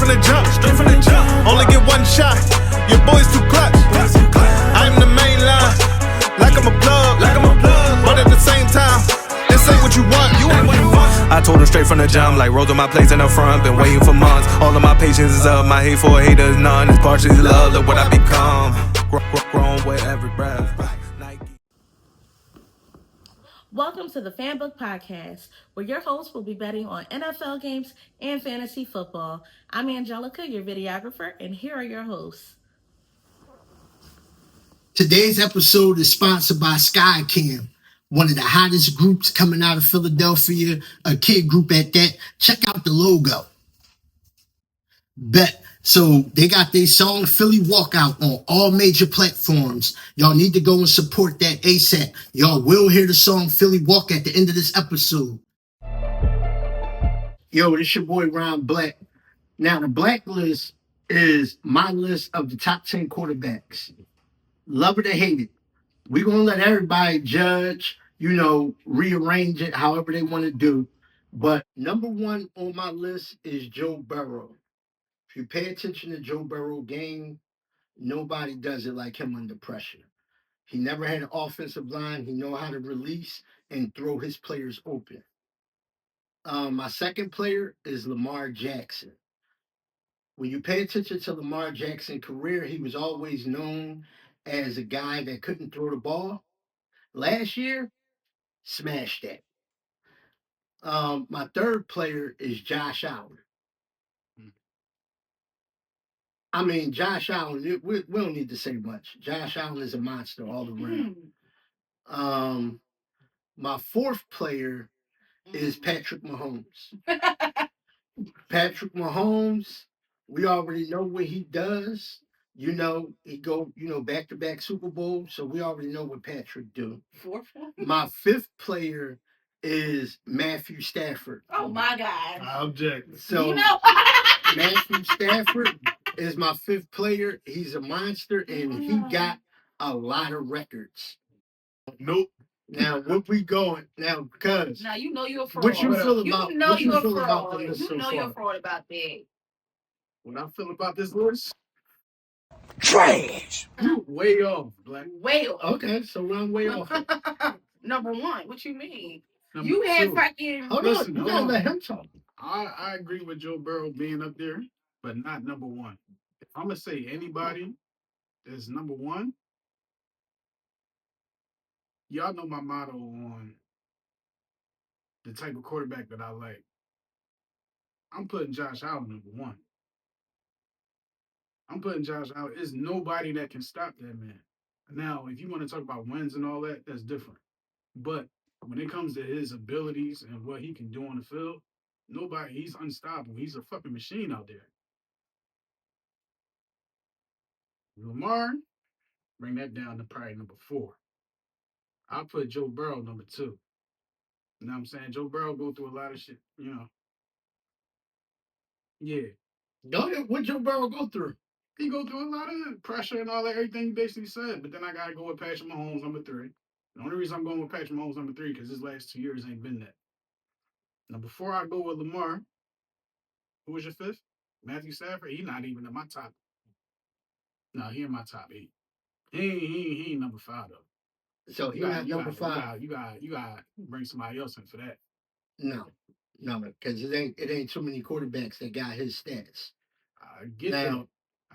from the jump. Only get one shot. Your boy's too clutch. I'm the main line, like I'm a plug. But at the same time, this ain't what you want. You ain't what you want. I told him straight from the jump, like rolled on my place in the front. Been waiting for months. All of my patience is up. My hate for haters none. It's partially love. Look what I become. Grown with every breath. Welcome to the Fanbook Podcast, where your hosts will be betting on NFL games and fantasy football. I'm Angelica, your videographer, and here are your hosts. Today's episode is sponsored by SkyCam, one of the hottest groups coming out of Philadelphia, a kid group at that. Check out the logo. Bet. So they got their song Philly Walkout on all major platforms. Y'all need to go and support that ASAP. Y'all will hear the song Philly Walk at the end of this episode. Yo, this your boy Ron Black. Now, the Black List is my list of the top 10 quarterbacks. Love it or hate it. We're going to let everybody judge, rearrange it however they want to do. But number one on my list is Joe Burrow. If you pay attention to Joe Burrow game, nobody does it like him under pressure. He never had an offensive line. He know how to release and throw his players open. My second player is Lamar Jackson. When you pay attention to Lamar Jackson's career, he was always known as a guy that couldn't throw the ball. Last year, smashed that. My third player is Josh Allen. I mean, Josh Allen, we don't need to say much. Josh Allen is a monster all around. My fourth player is Patrick Mahomes. Patrick Mahomes, we already know what he does. He go, back-to-back Super Bowls, so we already know what Patrick do. Fourth one? My fifth player is Matthew Stafford. Oh, my God. I object. So, Matthew Stafford is my fifth player. He's a monster, and he got a lot of records. Nope. Now, what we going? Now, because... Now, you know you're a fraud. What you feel about You know you're a fraud. about the list so You're far? a fraud about that. What I feel about this list? Trash. You way off, Black. Way off. Okay, so I'm way off. Number one, what you mean? Number You had two. fucking... Hold Listen, on, you hold gotta on. let him talk. I agree with Joe Burrow being up there, but not number one. If I'm gonna say anybody that's number one, y'all know my motto on the type of quarterback that I like. I'm putting Josh Allen number one. I'm putting Josh Allen. There's nobody that can stop that man. Now, if you want to talk about wins and all that, that's different. But when it comes to his abilities and what he can do on the field, he's unstoppable. He's a fucking machine out there. Lamar, bring that down to probably number 4. I'll put Joe Burrow number 2. You know what I'm saying? Joe Burrow go through a lot of shit, Yeah. Go ahead. What Joe Burrow go through? He go through a lot of pressure and all that, everything you basically said. But then I got to go with Patrick Mahomes number 3. The only reason I'm going with Patrick Mahomes number 3 because his last 2 years ain't been that. Now, before I go with Lamar, who was your 5th? Matthew Stafford? He not even in my top. No, he in my top 8. He ain't number 5 though. So he not number 5. You got to bring somebody else in for that. No, because it ain't too many quarterbacks that got his stats. I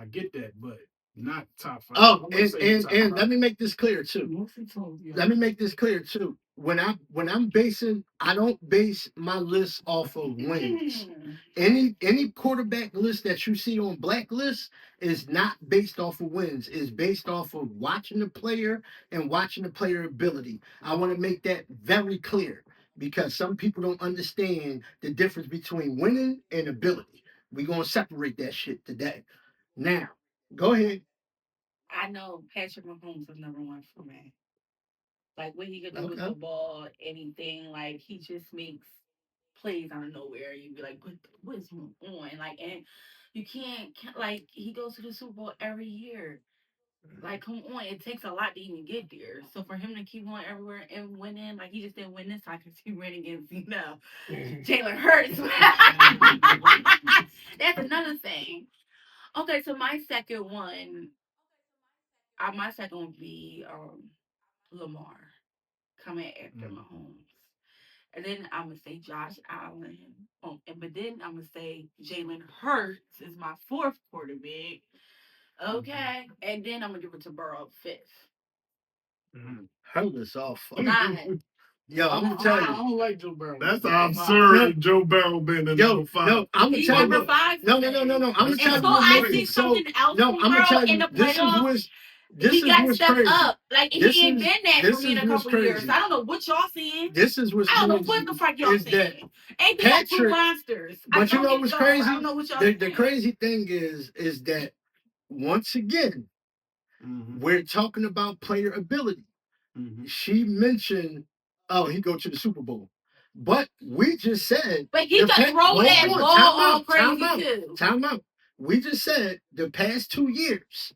get that, but not top 5. Oh, and let me make this clear too. When I'm basing, I don't base my list off of wins. Any quarterback list that you see on Blacklist is not based off of wins. It's based off of watching the player and watching the player ability. I want to make that very clear because some people don't understand the difference between winning and ability. We're going to separate that shit today. Now, go ahead. I know Patrick Mahomes is number 1 for me. Like, what he could do with the ball, anything. Like, he just makes plays out of nowhere. You be like, what is going on? Like, and you can't, like, he goes to the Super Bowl every year. Like, come on, it takes a lot to even get there. So for him to keep going everywhere and winning, like he just didn't win this time because he ran against, Jalen Hurts. That's another thing. Okay, so my second one would be Lamar coming after Mahomes. And then I'm gonna say Josh Allen. But then I'm gonna say Jalen Hurts is my fourth quarterback. Okay. And then I'm gonna give it to Burrow fifth. Hurt us off. Nine. Yo, I'm gonna I tell you. don't like Joe Burrow. That's Five. absurd. Joe Burrow being in number 5. No, I'm gonna He's tell you. number 5. No. I'm gonna tell Until you. I What's see crazy. something else No, from I'm gonna Burrow tell in the you. This playoffs. is He got what's stepped crazy. up. Like This he ain't is- been that this for me in is a what's couple years. crazy. So I don't know what y'all seeing. This is what's I don't know crazy. what the fuck y'all is that seeing. Ain't they got two Patrick- monsters? But you know what's crazy? I don't know what y'all The seeing. crazy thing is that once again, we're talking about player ability. She mentioned, he go to the Super Bowl. But we just said, But he could throw that ball all crazy too. Time out. We just said the past 2 years,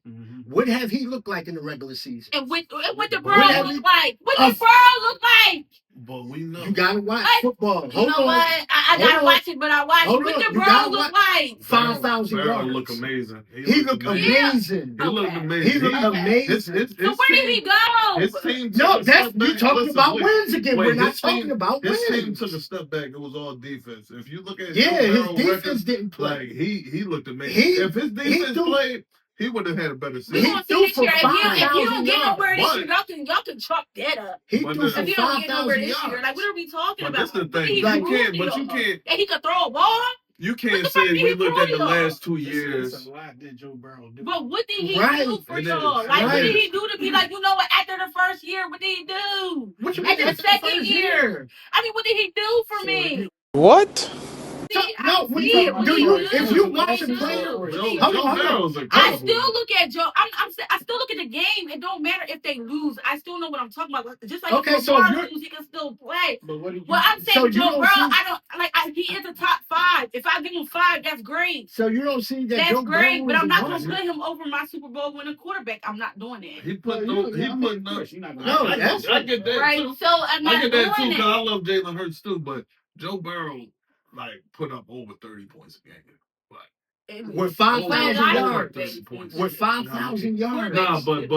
what have he looked like in the regular season? And what the What Burrow have look he- like? What the Burrow look like? But we know. You gotta watch Hey, football. You Hold know on. what? I Hold gotta on. watch it, but I watch it. Hold What on. the You Burrow gotta look like? 5,000 Burrow yards. look amazing. He looked Yeah. amazing. He looked Okay. amazing. He looked amazing. His So where did he team- go? His team. No, took a that's step back. you talking Listen, about wait. wins again. Wait, We're not his team- talking about His team wins. took a step back. It was all defense. If you look at Yeah, Joe his Burrow's defense record, didn't play. like he looked amazing. He- if his defense threw- played, he would have had a better We season. He gonna see threw this for year. If you don't 5,000 get nowhere this yards. year, y'all can chalk that up. He But threw the- for If you don't get nowhere 5,000 this year, yards. like what are we talking But about? that's the What did thing. he Like, You prove can't. to But you y'all? can't. That he could throw a ball. You What can't the say fuck did we he looked at the prove to last 2 It's years. a lot that Joe Burrow do. But what did he Right. do for It y'all? is. Like what did Right. he do to be like, you know what? After the first year, what did he do? What you At mean? the That's second first year. I mean, what did he do for So me? What? No, when See you it, what do he you do? if you What watch he a do? player, What Joe he Hold do? on, hold on. Burrow's I incredible. still look at Joe. I still look at the game. It don't matter if they lose. I still know what I'm talking about. Just like Okay, if so Lamar you're- lose, he can still play. But what did you? Well, I'm So saying you Joe don't Burrow. see- He is a top 5. If I give him 5, that's great. So you don't see that That's Joe great. Burrow But is I'm a not gonna monster? put him over my Super Bowl winning quarterback. I'm not doing that. He put Well, no. you- He I mean, put of no. course, you're not gonna- No, I that's get that Right. too. So I'm not I get that too doing because I that. love Jalen Hurts too, but Joe Burrow like put up over 30 points a game. with 5,000 Well, a lot of yards. quarterbacks do. With 5,000 yards. Nah, but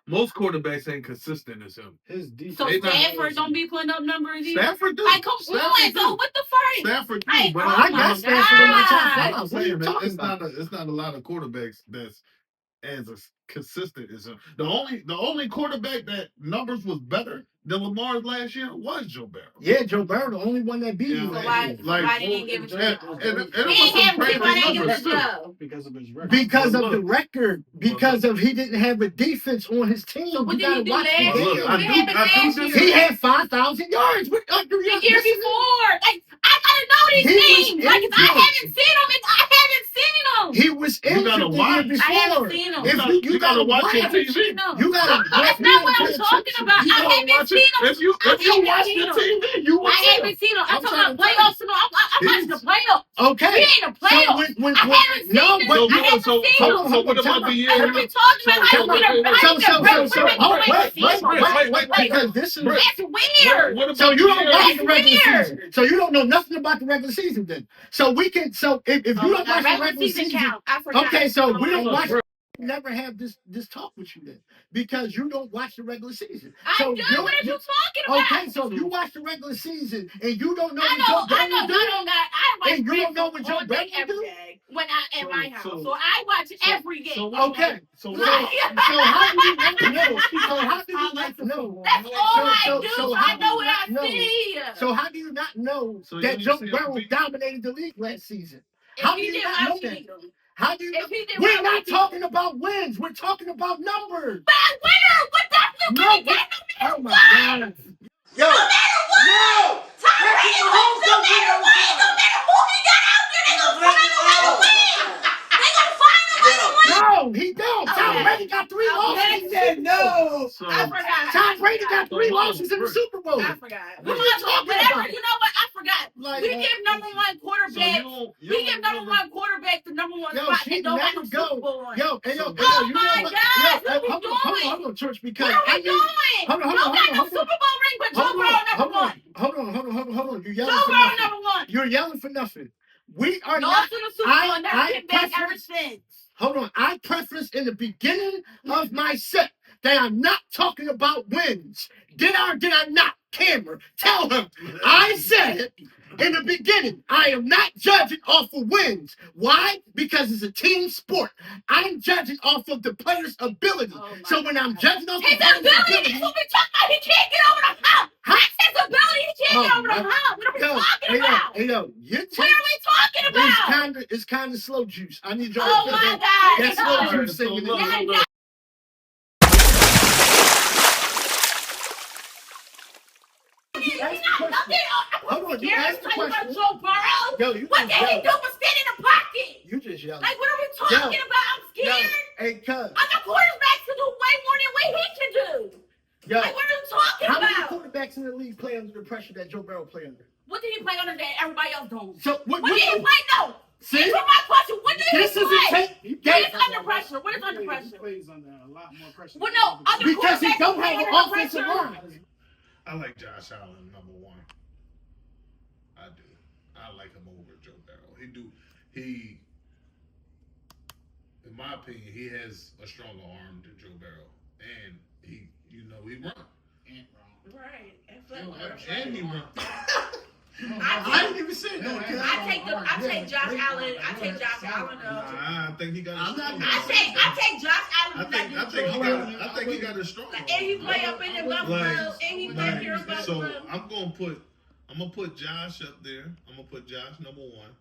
most quarterbacks ain't consistent as him. His defense. So They not- Stafford don't be putting up numbers either. Stafford do. Like, come on. Stafford So do. what the fuck? Stafford do. Hey, But oh I my got Stafford in my top God. 5. I'm What are you saying talking it's about? not a lot of quarterbacks that's as consistent as him. The only quarterback that numbers was better than Lamar's last year was Joe Burrow. Yeah, Joe Burrow, the only one that beat Yeah, him So last why year. why they didn't give it to and Joe? it He was didn't some have crazy why they didn't give it numbers to too. Joe. because of his record. Because But of the look. record, because of he didn't have a defense on his team. So what You did he gotta do watch last the year? Look, game. I What happened do last this- year? He had 5,000 yards. What are you The year listening? before. Like, I gotta know these He was things. Like, if I injured. haven't seen them, I haven't seen them. He was You injured gotta the watch. year I before. haven't seen him. If You gotta watch I your haven't TV. seen them. You gotta. That's not what I'm talking about. You I gotta haven't watch seen it. them. If you I haven't watch seen the them. TV, you will I see them. haven't seen them. I'm I'm talking trying about to tell playoffs. No, I'm watching the playoffs. Okay. We ain't the So playoffs. when I haven't seen no, them. but So I haven't so seen so, them. so what about the year? What are we talking about? So- Like, we done- so- I so ain't done- wait, wait, because this is That's weird. What about so you the don't year? watch the regular weird. season. So you don't know nothing about the regular season then. So we can so if you don't watch the regular season, count. I forgot. okay, so we don't Look, watch bro. never have this talk with you then because you don't watch the regular season. I So do. you- What are you talking about? Okay, so if you watch the regular season and you don't know I what know. Joe I Burrow know. do, I watch And you don't know Brentford what Joe all day, Burrow every do? day when I at my house. So- So I watch every game. okay. So So, what? so how do you not know? So how do you not know? That's all I do. so I how know do what you I not know? see. So how do you not know So that you Joe see Burrow him beat- dominated the league last season? If How he do you did, not why know we that? beat him? How do you? If he did, We're why not we beat talking him? about wins. We're talking about numbers. Bad winner. What that's the No, winning but- game? Oh my God! Yo, No matter what. no. Tom Brady wins. No matter what. No matter who he got out there, they gonna find a way to win. They gonna find a way to win. No, he don't. Tom Okay. Brady got 3 losses. in the Super Bowl. So I forgot. Tom Brady got 3 losses in the Super Bowl. I forgot. What are you talking Whatever. about? You know what? I forgot. Like, We give number one So quarterback. you We give don't number remember- one quarterback the number one Yo, spot she and don't have never no Super go. Bowl run. Yo, hey, yo, So- hey, yo, Oh you my know what? God, Yo, what we hold doing? on, Church, What because are we I doing? need. Hold on, Don't got no hold Super on. Bowl ring, but Joe Burrow number one. Hold on. You're Joe yelling for Burrow nothing. number one. You're yelling for nothing. We are Lost not. to the Super Bowl, and I that's been back ever preference- since. Hold on. I preferenced in the beginning of my set that I'm not talking about wins. Did I or did I not? Cameron, tell him. I said in the beginning, I am not judging off of wins. Why? Because it's a team sport. I'm judging off of the player's ability. Oh my So when I'm God. judging off His the player's ability, ability, that's what we're talking about. He can't get over the hump. That's his ability. He can't get over the hump. What are we talking about? Hey, yo, your What are we talking about? It's kind of slow juice. I need y'all Oh to my God. That's slow no. juice singing. So in Yeah, there. He's asked not the nothing. Hold on, you Scared asked the to talk about question. Joe Burrow. Yo, you What just did he yelled. do but stand in the pocket? You just yelled. Like, what are we talking about? I'm Yo, scared. hey, cuz. Other quarterbacks can do way more than what he can do. Yo, Like, what are we talking how many about? quarterbacks in the league play under the pressure that Joe Burrow play under? What did he play under that everybody else don't? So What did he play? No. See? Answer my question. What did This he is a play? tape. What is under pressure? What is under He pressure? plays under a lot more pressure. Well, no, other Because he quarterbacks don't play have an under offensive pressure. line. I like Josh Allen number one. I do. I like him over Joe Burrow. He, in my opinion, he has a stronger arm than Joe Burrow, and he run. Right. And he run. I didn't even say No, that. I take Josh Allen. I take Josh Allen. I think he got a I'm stronger. not- I take Josh Allen. I think he got a stronger. And he play up in the Buffalo, and he play here in So Buffalo. I'm gonna put Josh up there. I'm gonna put Josh number one.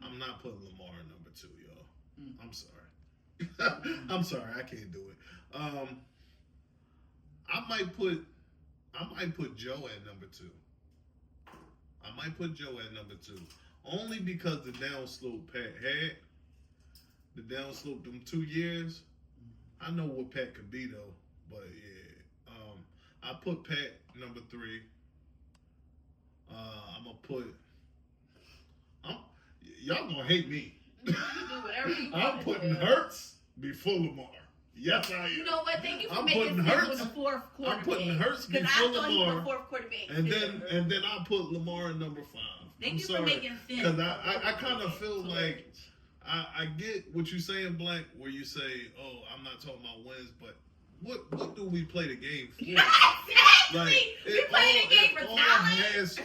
I'm not putting Lamar number two, y'all. I'm sorry. I'm sorry, I can't do it. I might put Joe at number two. I might put Joe at number two. Only because the downslope Pat had. The downslope them 2 years. I know what Pat could be though. But yeah. I put Pat number three. I'm gonna put y'all gonna hate me. I'm putting Hurts before Lamar. Yes, I am. You know what? Thank you for I'm making putting sense Hurts- with the fourth quarterback. I'm putting Hurts because before I thought he was Lamar. a fourth quarterback. And then I'll put Lamar at number 5. Thank I'm you sorry. for making sense. Because I kind of feel like I get what you're saying, Black, where you say, "Oh, I'm not talking about wins," but what do we play the game for? Exactly. We play the game for it all talent.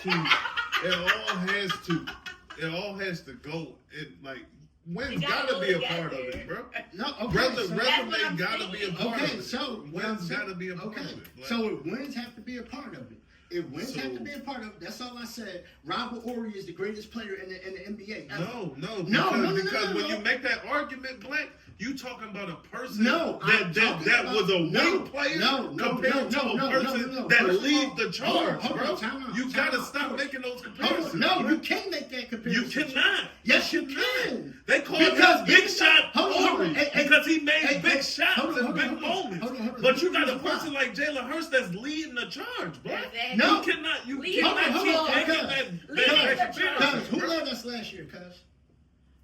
it all has to go. It like wins It gotta gotta go be a together. part of it, bro. No, okay. Resume That's what I'm gotta be a saying. part Okay, of it. so Wins gotta be a part okay. of it. Like, So if wins have to be a part of it. If wins have to So- be a part of it, that's all I said. Robert Horry is the greatest player in the NBA. No, No, because when no. you make that argument, Black, you talking about a person No, I'm talking that about- was a wing no, player no, compared to a person no. that First of leads all, the charge, hold on, bro. time out, You time gotta out. stop making those Hold on. comparisons. No, bro. you can't make that You comparison. cannot. Yes, you can. They call Because him Big even- Shot hold on, Horry hey, because he made hey, big hey, shots hold on, and hold big on, hold on, moments. hold on. But you got a Why? person like Jalen Hurts that's leading the charge, bro. Exactly. No. You cannot Lead Hold on, keep hold on, taking cuz. that Cuz, comparison, Who bro. led us last year, cuz?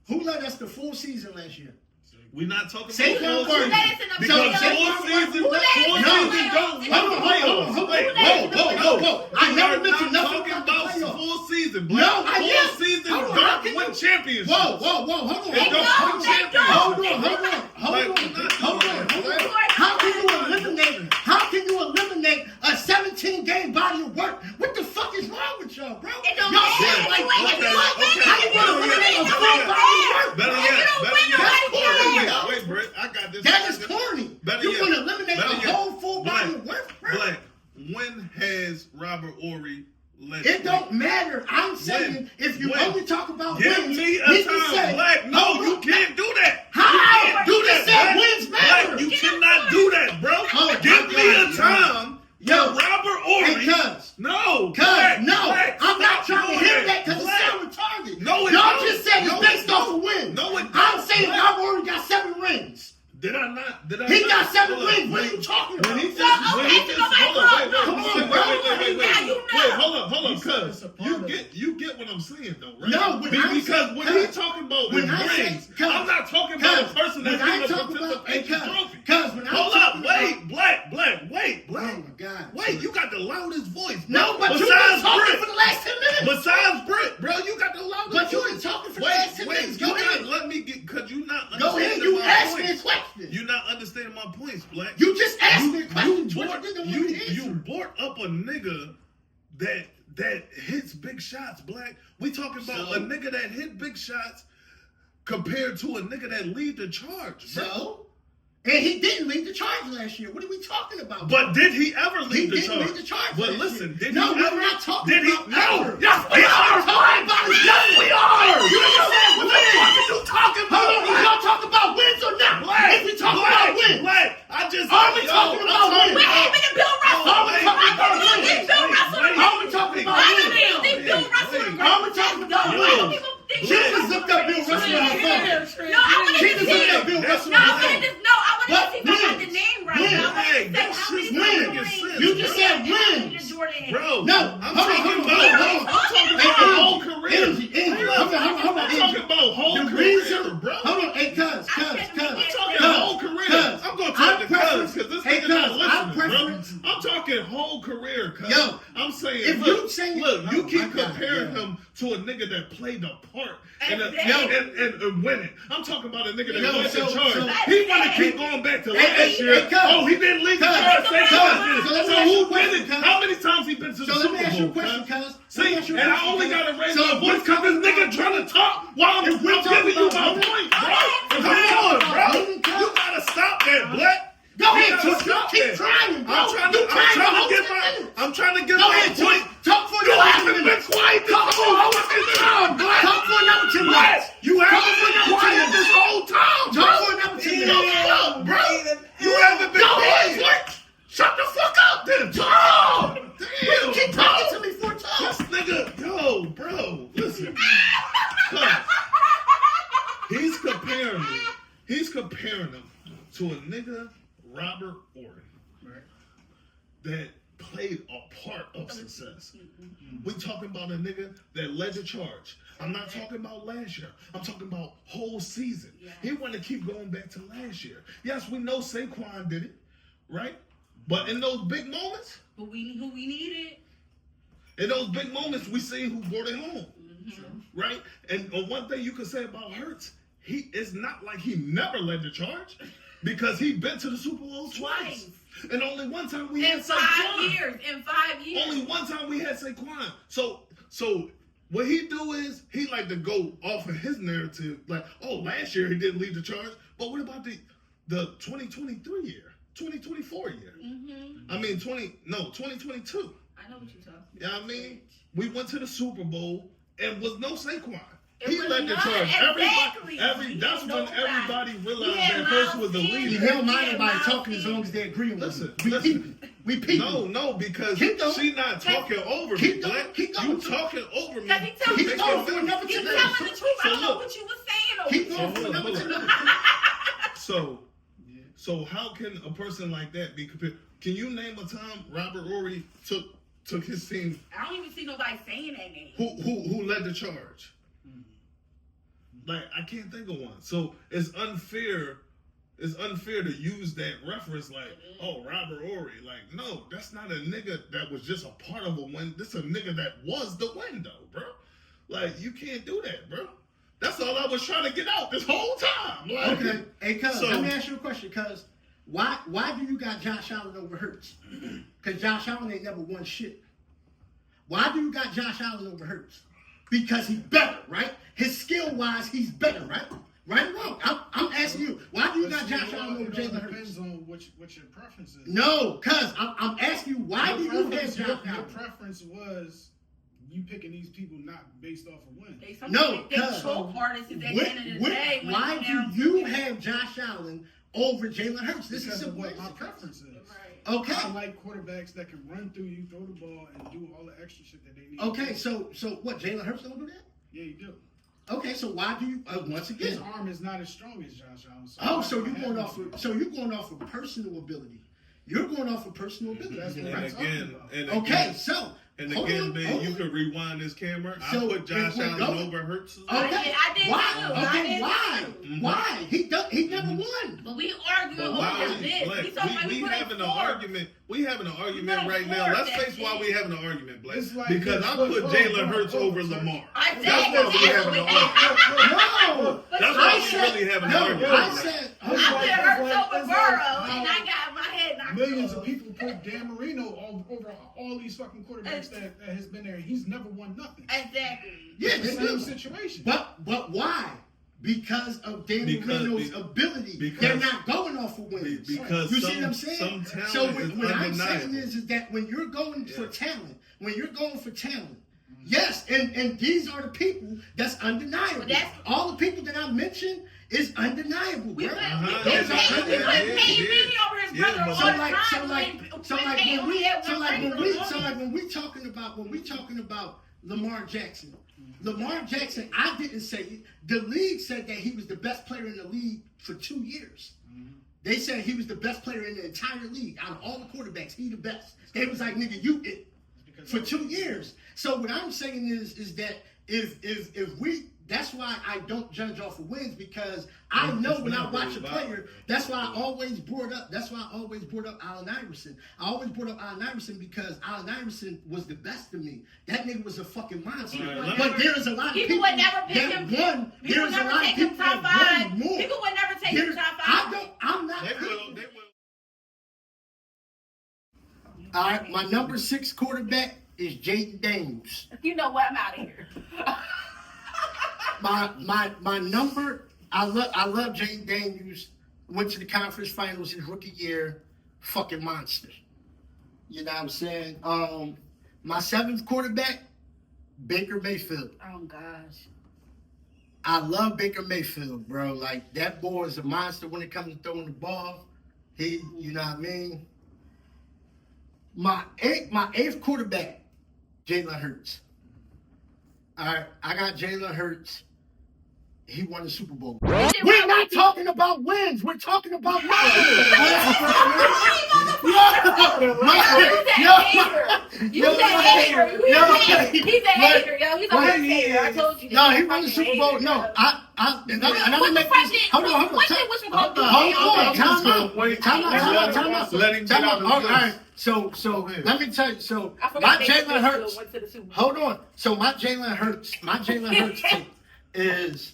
Who led us the full season last year? We not talking Saquon about Barkley. because So four Saquon seasons Who let us don't in the Hold on. Wait, Whoa. I never mentioned nothing talking about the about playoffs. full season. No, I full didn't. season Hold on, how can don't win you- championships. Whoa. Hold on. They don't don't, win they championships. don't. Hold on. How can you eliminate a 17-game body of work? What the fuck is wrong with y'all, bro? It don't Y'all matter. sound like Okay. how you gonna eliminate a full body of work? Better You yet, don't better win yet. nobody cares. Wait, Britt, I got this. That is corny. Better You yet. want to eliminate Better a yet. whole full body Black. of work, bro? Black, when has Robert Horry led? It don't matter. I'm saying if you When? only talk about Give wins, me a we can time, say, Black. No, hold you on. can't do that. How? You can't do You that, just said Black. wins matter. Black, you cannot do that, bro. Oh, Give my me God, a time. Yo, Robert Horry. hey, cuz. No, Cuz, Black, no, Black, I'm not stop trying to doing hear that because it Black. sounds retarded. No, it Y'all don't. just said it's No, based it off don't. of wins. No, it I'm don't. saying Black. I've already got 7 rings. Did I not? Did I He not? got 7 Hold on. rings. What are you talking about? When he So, just, when he okay, just, so nobody hold on, talk. wait, Come on, bro. Now you know. wait, hold on, He said cuz it's a part of it. you get what I'm saying though, right? No, when I because say- when cuz, he talking about when his I say- rings, cuz, I'm not talking about a person that's when I in a talk about, hey, participation trophy. cuz, when I'm Hold talking up, wait, about, Black, oh my God. wait, you got the loudest voice. No, bro. but you've been Besides talking Britt. for the last 10 minutes. Besides Britt, bro, you got the loudest But you've voice. been talking understanding my points, Black. You just asked me a question. You brought up a nigga that hits big shots, Black. We talking about a nigga that hit big shots compared to a nigga that lead the charge. Bro. So? And he didn't lead the charge last year. What are we talking about? But did he ever lead the charge? He didn't lead the charge. But last listen, year. did no, he ever? we're not talking Did he? about No. ever. Yes, we are talking about it. Yes, we are. You just said What the fuck are you talking about? Hold on, we gonna talk about wins or not? Black, If we talk about wins, Black, I just. Are we talking about wins? We ain't even Bill Russell. Are we talking about I wins? think Bill Russell. Are we talking about I wins? don't think Bill Russell. Are we talking about wins? She just looked up Bill Russell on her phone. No, I wanted She to just see looked up it. Bill Russell No, on I her wanted phone. to know. I wanted to see if I got the Wins. name right. Wins. I wanted to say That's how many just not making rings sense, You just said Jordan wins. Jordan has. Bro, No, I'm hold on, talking hold on, about. hold on. I'm talking Hey, about whole career. Energy. Hold on. I'm talking about whole The career, reason, bro. hold on, hey, cuz. I'm talking whole career. I'm gonna talk to cuz because this nigga not listening, bro. I'm talking whole career, cuz. Yo, I'm saying, if look, you saying- look, you Oh, keep my God, comparing yeah. him to a nigga that played the part and Exactly. winning. I'm talking about a nigga that Yo, led the so- charge. so- He wanna keep going back to Hey, last hey, year. hey, cuz. Oh, he didn't lead the Cuz. charge. Say Cuz. cuz So let me did. ask So you who a question, did it? cuz. How many times he been to the So let me Super ask you a Bowl, question, cuz? cuz. See, Let me ask you a and I question, only cuz. gotta raise So my if voice we're because this talking nigga about- trying to talk while If we're I'm talking giving you about my winning- point, bro. If Come we're on, talking bro. about winning, cuz. You gotta stop that, Black. Go You ahead, gotta so stop keep that. trying, bro. I'm trying You to trying the whole get 10 my. minutes. I'm trying to get Go my ahead, point. talk for You another 10 haven't been minutes. quiet this whole fucking time, Black. Talk for another 10 Black. minutes. You haven't Talk for been another 10 quiet minutes. this whole time, bro. Talk for another 10 minutes. Shut up, bro. You haven't been quiet. Shut the fuck up, then. Talk. Damn, Keep bro. talking to me for talk. This nigga, yo, bro, listen. Cuz, he's comparing him to a nigga, Robert Ory, that played a part of success. We talking about a nigga that led the charge. I'm not talking about last year. I'm talking about whole season. He want to keep going back to last year. Yes, we know Saquon did it, right? But in those big moments, But who we needed. in those big moments, we see who brought it home, right? And one thing you can say about Hurts, it's not like he never led the charge because he been to the Super Bowl twice. And only one time we had Saquon. In 5 years. Only one time we had Saquon. So what he do is he like to go off of his narrative, like, oh, last year he didn't lead the charge. But what about the 2023 year, 2024 year? I mean 2022. I know what you're talking You know what I mean? We went to the Super Bowl and was no Saquon. It He was led the none, charge. exactly. That's He when had everybody realized He had that Hurts was the Miles leader. You don't mind anybody talking as long as they agree with Listen, you. listen. We people. No, because Keep going. she not talking over me, Keep going, Black. keep going. You talking over me. Because he telling Keep the going truth. for another He's 10 telling minutes. the truth. I don't know look. what you were saying over Keep there. going for Hold on, another hold 10 on. minutes. So how can a person like that be compared? Can you name a time Robert Ory took his team? I don't even see nobody saying that name. Who led the charge? Like, I can't think of one. So it's unfair. It's unfair to use that reference like, oh, Robert Ory. Like, no, that's not a nigga that was just a part of a win. This a nigga that was the win, though, bro. Like, you can't do that, bro. That's all I was trying to get out this whole time. Like, Okay. Hey, cuz, So- let me ask you a question, cuz. Why do you got Josh Allen over Hurts? Because Josh Allen ain't never won shit. Why do you got Josh Allen over Hurts? Because he's better, right? His skill-wise, he's better, right? Right or wrong? I'm asking you, why do you got Josh Allen over Jalen Hurts? Depends on what your preference is. No, cuz, I'm asking you, why do you have Josh Your Allen? preference was you picking these people not based off of wins. No, they cuz. choke artists at the end of the day. when Why it comes down do you to it. have Josh Allen over Jalen Hurts? This is Because of simple. what my preference is. Right. Okay. I like quarterbacks that can run through you, throw the ball, and do all the extra shit that they need. Okay, so what? Jalen Hurts don't do that? Yeah, you do. Okay, so why do you once His again? arm is not as strong as Josh Allen. Oh, so you're going off of personal ability. You're going off of personal ability. That's what and I'm again, talking about. and Okay, again, so and hold again, on, man, hold you on. can rewind this camera. So, I put Josh if we Allen go- over Hurts. As well. Okay, I did why? too. I Okay, did why? too. Why? He never won. But we arguing But why over this. Black, We talking about we put having an forth. argument. We having an argument gotta right now. forth Let's that face why shit. we having an argument, Black. It's like Because this. I Look, put hold Jalen on, Hurts hold on, over sir. Lamar. I said That's why we having an argument. No, no. That's I why we said- really having no, an argument. I said, I feel hurt over Burrow, and I got my head knocked Millions off. of people put Dan Marino over all these fucking quarterbacks that has been there. He's never won nothing. Exactly. yeah, It's the they same do. situation. But why? Because of Dan Marino's ability. because- They're not going off of wins. Because You see what I'm saying? some talent So is what I'm saying undeniable. is that when you're going for Yeah. talent, yes, and these are the people that's undeniable. But that's- all the people that I mentioned is undeniable, We bro. put Uh-huh. Peyton Yeah, Manning over his brother all So the like, time. when we talking about Lamar Jackson. Lamar Jackson, I didn't say it. The league said that he was the best player in the league for 2 years. They said he was the best player in the entire league. Out of all the quarterbacks, he the best. They was like, nigga, you it for 2 years. So what I'm saying is that if we, that's why I don't judge off of wins, because I know when I watch a player, that's why I always brought up Allen Iverson. I always brought up Allen Iverson because Allen Iverson was the best to me. That nigga was a fucking monster. But there is a lot of people would never pick that him. won. People There's would a never lot of take him people top that five. won more. People would never take him top five. I'm not. They will. All right, my number 6 quarterback is Jaden Daniels. You know what? I'm out of here. My number, I love Jaden Daniels. Went to the conference finals his rookie year, fucking monster. You know what I'm saying? My 7th quarterback, Baker Mayfield. Oh gosh. I love Baker Mayfield, bro. Like, that boy is a monster when it comes to throwing the ball. He, you know what I mean? My 8th quarterback, Jalen Hurts. All right, I got Jalen Hurts. He won the Super Bowl. We're not talking about wins. We're talking about He's a hater. He's a hater, yo. He's a hater. I told you. No, he won the Super Bowl. No, and I'm gonna make this. Hold on. Time out. Let him get out of All the right. So let me tell you. So my Jalen Hurts. Hold on. So my Jalen Hurts take is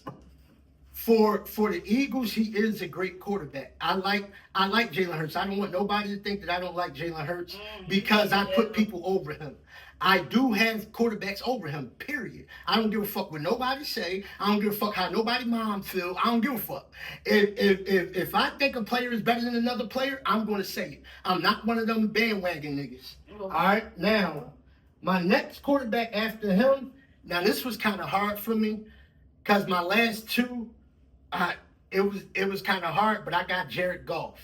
for the Eagles. He is a great quarterback. I like Jalen Hurts. I don't want nobody to think that I don't like Jalen Hurts because I put people over him. I do have quarterbacks over him, period. I don't give a fuck what nobody say. I don't give a fuck how nobody mom feel. I don't give a fuck. If I think a player is better than another player, I'm going to say it. I'm not one of them bandwagon niggas. All right, now, my next quarterback after him, now this was kind of hard for me because my last 2, it was kind of hard, but I got Jared Goff.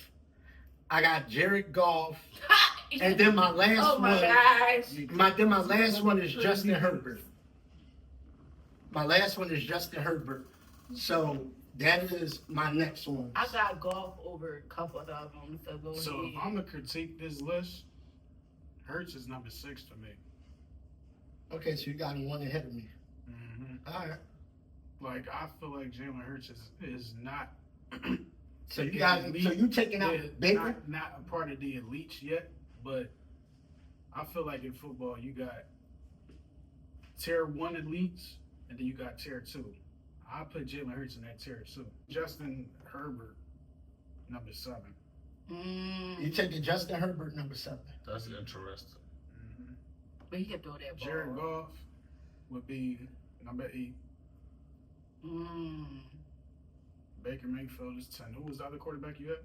And then my last my last one is Justin Herbert. My last one is Justin Herbert. So that is my next one. I got golf over a couple of them. So go So ahead. if I'm gonna critique this list, Hurts is number 6 for me. Okay, so you got him one ahead of me. All right. Like, I feel like Jalen Hurts is not. So you got him. So you taking out Baker? Not a part of the elites yet, but I feel like in football you got tier 1 elites and then you got tier 2. I put Jalen Hurts in that tier 2. Justin Herbert, number 7. You taking Justin Herbert number 7. That's interesting. But he can throw that ball. Jared Goff would be number 8. Baker Mayfield is 10. Who was the other quarterback you had?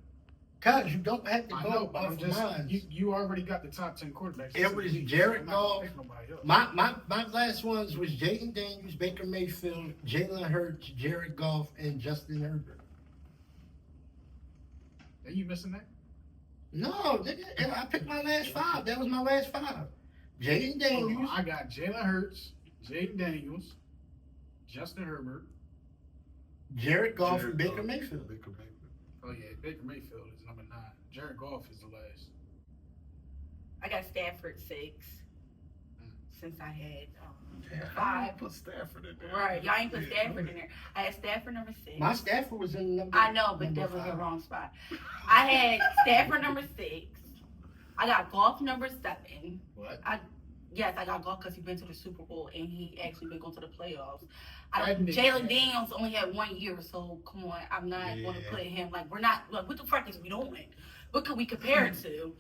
Cause you don't have to I go know, but I'm off just mine. you already got the top 10 quarterbacks. It was Jared Goff. My last ones was Jaden Daniels, Baker Mayfield, Jalen Hurts, Jared Goff, and Justin Herbert. Are you missing that? No, nigga, and I picked my last 5. That was my last 5. Jaden Daniels. I got Jalen Hurts, Jaden Daniels, Justin Herbert. Jared Goff and Baker Mayfield. Oh yeah, Baker Mayfield is number 9. Jared Goff is the last. I got Stafford 6. Since I had I 5. put Stafford in there. Right, y'all ain't put Stafford in there. I had Stafford number 6. My Stafford was in number. I know, but that was the wrong spot. I had Stafford number 6. I got Golf number 7. What? Yes, I got Goff because he's been to the Super Bowl and he actually been going to the playoffs. That makes Jalen sense. Daniels only had 1 year, so come on, I'm not going to put him like we're not. Like, what the fuck is we doing? What could we compare it to?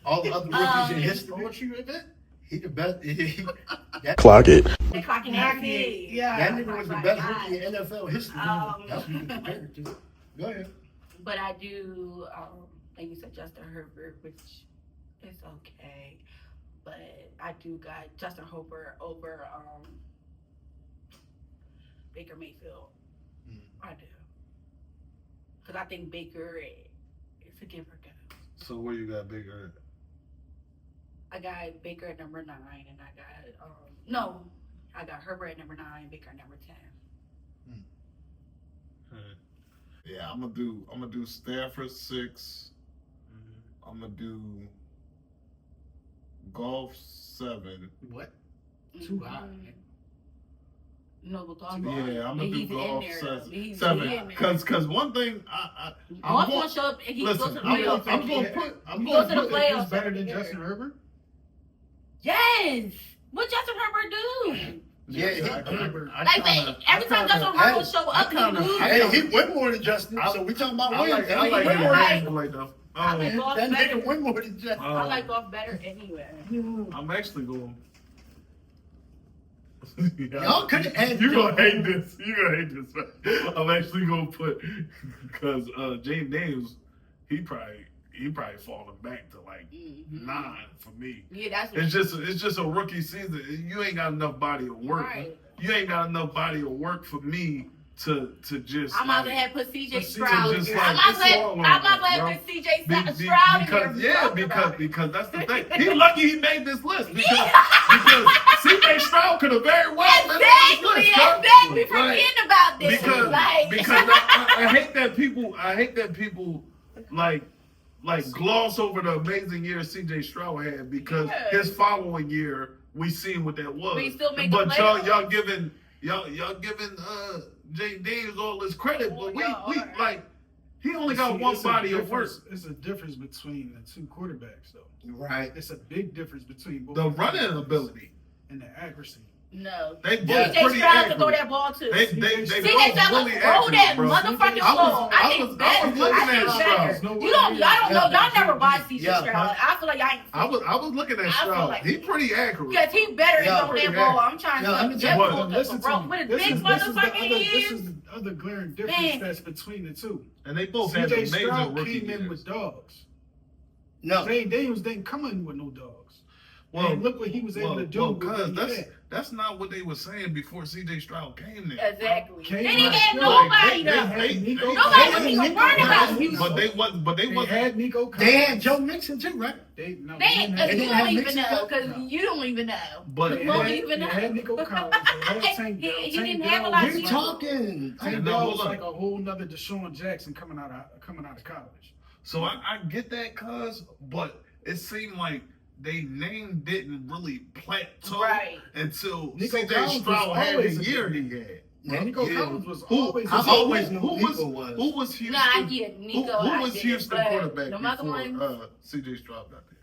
All the other rookies in history. Poetry with it? He the best. Clock it. The clock in that kid. Yeah. That nigga was the best God. rookie in NFL history. Um, That's what you can compare it to. Go ahead. But I do, like you said, Justin Herbert, which is okay. But I do got Justin Herbert over Baker Mayfield. I do. Because I think Baker is a giver guy. So where you got Baker at? I got Baker at number 9, and I got, I got Herbert at number 9, Baker at number 10. Yeah, I'm gonna do Stafford 6. I'm gonna do Golf 7. What? Too high. No, but Golf. Yeah, I'm gonna do he's in Golf there, though. He's 7. in there. Cause one thing Golf gonna show up and he goes to the playoffs. I'm gonna Go to the put playoffs. He's better than every year. Justin Herbert? Yes. What Justin Herbert do? Yeah, I Like every time Justin Herbert show up, he loses. Hey, he win more than Justin. So we talking about wins. I like Win it. more. I like though. I like Golf That better. nigga win more than Justin. I like Golf better anyway. I'm actually going. Y'all could have. You gonna hate this. You gonna hate this. I'm actually gonna put because James Daniels, he probably falling back to like 9 for me. Yeah, that's what It's just a rookie season. You ain't got enough body of work. Right. You ain't got enough body of work for me to just. I'm out like, to have put CJ But Stroud in just there. like, I'm out it's to have all on there, put CJ Be- Stroud in because there. because that's the thing. He lucky he made this list because CJ Stroud could have very well been on this list. Exactly. Right? Forgetting about this. Because like, I hate that people like gloss over the amazing year CJ Stroud had because Yeah. his following year we seen what that was. But he still made the but playoffs. y'all giving Jay Daniels all this credit, but we alright. like he only got one body of work. It's a difference between the two quarterbacks, though. Right. It's a big difference between both. The running ability. and the accuracy. no. They both CJ pretty Stroud can throw accurate. that ball too. They CJ both Stroud really can throw accurate, that bro. motherfucking I was- ball. I I think was better. looking I at think Stroud. better. No You don't. Y'all don't know. Y'all never watched CJ Yeah, Stroud. I feel like y'all ain't. I was looking at I feel Stroud. like- He pretty accurate. Because he better Yeah, than pretty that ball. I'm trying Yeah, let me to tell get you pulled what, up the rope with his big motherfucking this ears. is the other glaring difference Man. that's between the two. And they both had CJ amazing Stroud rookie came in years. with dogs. No. Jay Daniels didn't come in with no dogs. Well, and look what he was able to do. with what he had. that's not what they were saying before CJ Stroud came there. Exactly. Came Then he right had through. nobody They though. had Nico. Nobody was They even had worried Nico about Collins. Houston. But they They wasn't. had Nico Collins. They had Joe Mixon too, right? They They, didn't and have you didn't don't have even Mixon? know because No. you don't even know. But You They won't had, even they know. had Nico Collins. They had Tank Dell. He Tank didn't Dell have a lot of was We're people. talking. Tank And Dell hold was on. like a whole nother Deshaun Jackson coming out of college. So I get that, but it seemed like they name didn't really plateau Right. until Nico CJ Collins Stroud was had always the a year big he had. Nico Yeah. Collins was Who always. I a always big- knew who Nico was was. who was Houston? No, I get Nico. Who I was get Houston it, but quarterback the other before ones, CJ Stroud got there?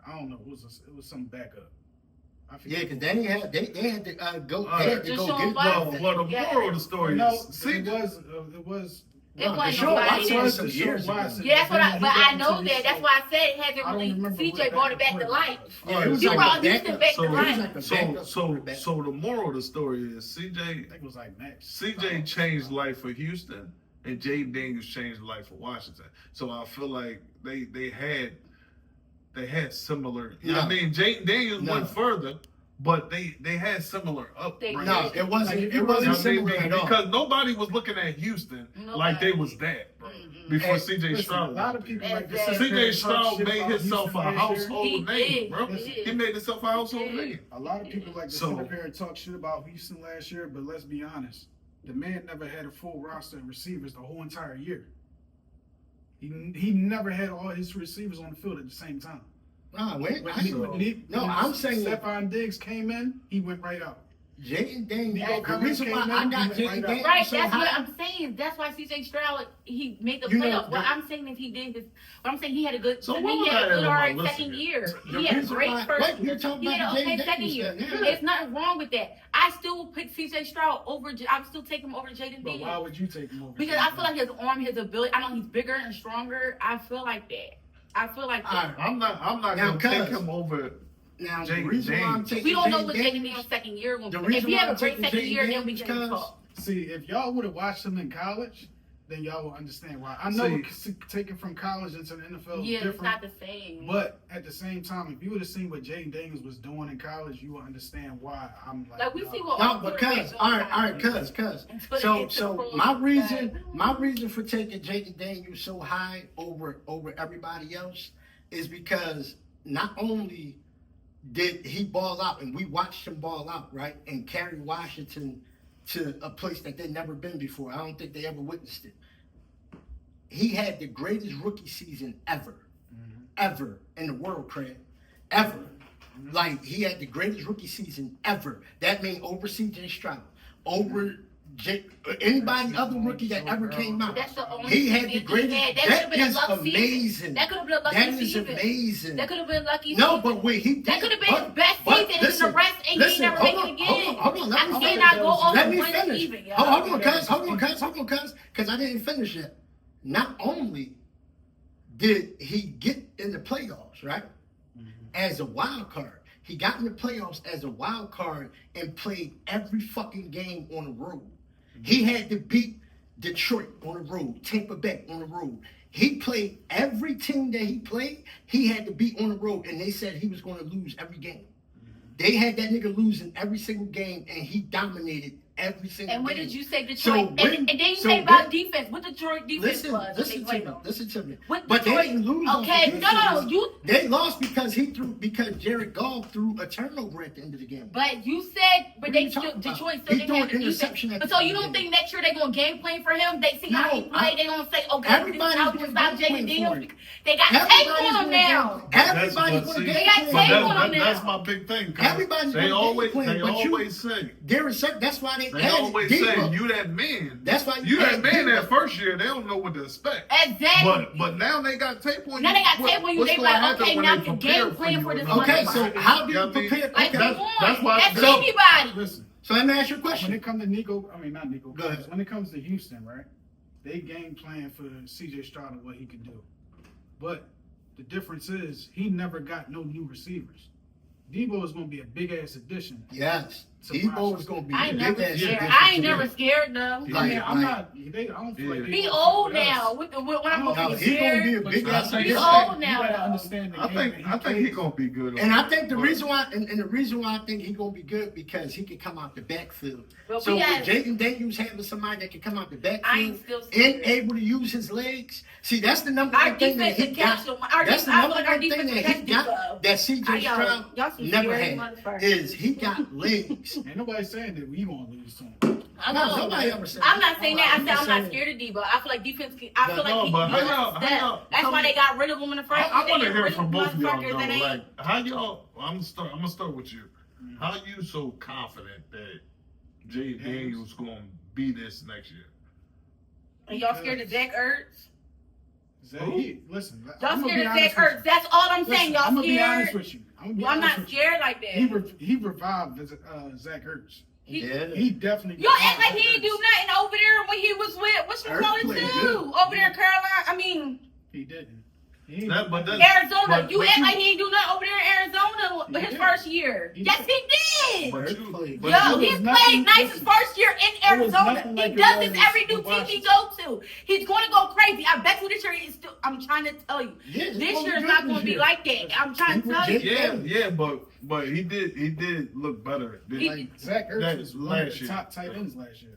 I don't know. It was some backup. I Yeah, forget because who. then they had to go. All They had right. to go Deshaun get Watson. Well, the Yeah. moral of the story No, is it was. It wasn't Deshaun nobody Watson there. was some years ago. Yeah, that's what I. But I know that. That's why I said it hasn't I don't really. remember CJ what brought it back that to was. life. Yeah, it was You like brought a Houston backup. back to So- It was life. like a backup quarterback. So the moral of the story is I CJ think it was like Max. CJ changed life for Houston, and Jay Daniels changed life for Washington. So I feel like they had similar. No. I mean, Jay Daniels No. went further, but they had similar upbringings. No, it wasn't. It You know wasn't what I mean? similar at all. Because nobody was looking at Houston like they was that, bro. Before And CJ Listen, a Stroud. lot of people like to Exactly. sit there CJ and talk Stroud shit made about himself Houston a last year. household He name, did. bro. He did. He made himself a household He did. name. A lot of people like to So- sit up here and talk shit about Houston last year, but let's be honest. The man never had a full roster of receivers the whole entire year. He never had all his receivers on the field at the same time. Nah, When I'm saying Stephon Diggs came in, he went right out. Jaden Daniels. Nico The Collins reason why came I in, got he Jaden went Daniels Right, so that's what high. I'm saying. That's why CJ Stroud he made the You know, playoff. What I'm saying is he did this. What I'm saying he had a good. So to what me, would he had I a good have on my alright list second again? year. The He had a reason great why- first wait, year. you're talking He had about an okay Jaden second Daniels year. then, yeah. There's nothing wrong with that. I still would pick CJ Stroud over. I would still take him over Jaden But why Daniels would you take him over? because I feel like his arm, his ability. I know he's bigger and stronger. I feel like that. I feel like All that. right. I'm not Now, gonna take cuz- him over. Now, the Jaden reason why I'm Daniels. taking We don't know Jaden what Jaden Daniels- Daniels' second year will The be. If reason he why have a I'm great taking second Jaden year, then we Daniels can because- talk. See, if y'all would have watched him in college, then y'all would understand why. I know taking from college into the NFL is Yeah, it's different. not the same. But at the same time, if you would have seen what Jaden Daniels was doing in college, you would understand why I'm like. Like we see what. No, all because quarterbacks all do. right, cuz. And put it So into pros my like reason that. my reason for taking Jaden Daniels so high over everybody else is because not only did he ball out and we watched him ball out, right, and carry Washington to a place that they'd never been before. I don't think they ever witnessed it. He had the greatest rookie season ever in the world, Craig. Ever. Like, he had the greatest rookie season ever. That means over CJ Stroud, over anybody other rookie that ever came out. That's the only He had the season greatest. he had. That That could've been a is luck season. amazing. That could have been a lucky That is season. amazing. That could have been a lucky No, season. but wait, he did. That could have been his best season in the rest, and he listen, never hold make on, it again. hold on, let I me cannot finish. go over Let me one finish. season, yo. Hold on, cuz, because I didn't finish yet. Not only did he get in the playoffs, right, as a wild card, he got in the playoffs as a wild card and played every fucking game on the road. He had to beat Detroit on the road, Tampa Bay on the road. He played every team that he played, he had to beat on the road, and they said he was going to lose every game. They had that nigga losing every single game, and he dominated every single And game. when did you say Detroit? So and then you so say about when- defense. What Detroit defense was? Listen to me. What But they Detroit- didn't lose. on Okay, defense. no, you. They lost because Jared Goff threw a turnover at the end of the game. But you said, but What they are you still talking about? Detroit He still didn't threw have an the defense. interception at But the so you end of don't the think next year they gonna game plan for him? They see how he No, played. They gonna say, okay, everybody's this is how we gonna stop game plan Jaden for Daniels. him. They got tape on him now. Everybody's But going see, to They game got plan. tape But on him that's now. my big thing. Everybody's They gonna always game plan, they but you- always say That's why they they added always say Debo. you that man. That's why You that added man Debo. that first year they don't know what to expect. Exactly. But now they got tape on you. Now they got tape on you. What's They gonna like, happen okay, when now they the prepare game plan for you? this Okay, motherfucker. so how do Yeah, I you mean, prepare? Like, Okay, come on. that's why- That's so- anybody. Listen, so let me ask you a when question. it comes to not Nico, Go ahead. when it comes to Houston, right? They game plan for CJ Stroud and what he can do. But the difference is he never got no new receivers. Debo is going to be a big ass addition. Yes, Debo is going to be I a ain't big never ass scared. addition I ain't to never them. scared though. I mean, Like- I'm not. I don't feel like He they old for us. now. When I'm No, gonna be he gonna be a scared. big But ass I think He's addition. old you now, gotta though. understand the I game think that he he's plays. gonna be good. And I think the But- reason why, and the reason why I think he's gonna be good because he can come out the backfield. But So we with got- Jaden Daniels having somebody that can come out the I backfield ain't still scared. and able to use his legs, see that's the number Our one thing that defense he can catch got. them. Our That's the defense- I number feel like our one thing defense that can he catch got them. that CJ Y'all Stroud some never scary had motherfuckers. is he got legs. Ain't nobody saying that we gonna lose to him. I No, know. nobody ever said I'm that. not saying that. I I'm said I'm just not saying- scared of Debo. I feel like defense. I feel No, like but he how y'all- That's why they got rid of him in the first. I They want to get hear rid from of both of y'all motherfuckers though. that ain't- Like, how y'all? I'm gonna start with you. How you so confident that Jay Daniels gonna be this next year? And y'all scared of Zach Ertz? Listen, Y'all I'm gonna scared be of honest Zach with Ertz? That's all I'm you. saying. Listen, Y'all I'm gonna be honest scared? with you. I'm gonna be Well, I'm honest not with you. scared like that. He revived Zach Ertz. Yeah. He definitely. Y'all act like he didn't do nothing over there when he was with what's Ertz called played too good. over there in Carolina. I mean He didn't. He ain't- That- but that- Arizona. But- You but act you- like he didn't do nothing over there in Arizona He his did. first year. He Yes, did. he did. But Ertz you- played but good. Yo, you- he was nothing- played nice his listen, first year in it was Arizona. nothing He like it does this was every new with team he Washington. go to. He's going to go crazy. I bet you this year is still. I'm trying to tell you. Yeah, it's This gonna year is be not good going to this be year. like that. I'm trying to tell you. Yeah, but he did look better. He- Like Zach Ertz That was one last of the year. top tight ends last year.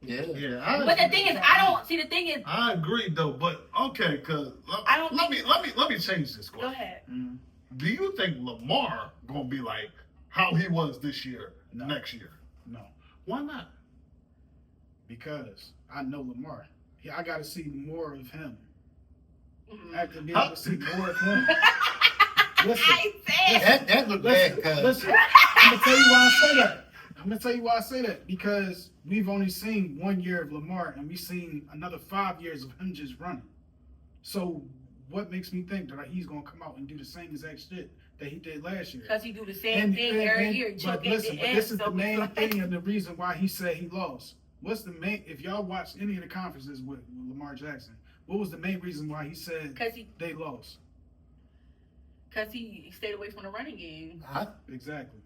Yeah. Yeah, But the thing is, I don't see. The thing is, I agree though. But okay, cause I don't let think- me change this go question. ahead. Do you think Lamar gonna be like how he was this year, No. next year? No, Why not? because I know Lamar. I got to see more of him. Mm. I have to be able to see more of him. Listen, I said. That looked bad, cuz. listen. I'm gonna tell you why I say that. I'm gonna tell you why I say that, because we've only seen 1 year of Lamar and we've seen another 5 years of him just running. So what makes me think that he's gonna come out and do the same exact shit that he did last year? Because he do the same thing every year. But listen, this is the main thing and the reason why he said he lost. What's the main? If y'all watched any of the conferences with Lamar Jackson, what was the main reason why he said they lost? Because he stayed away from the running game. Exactly.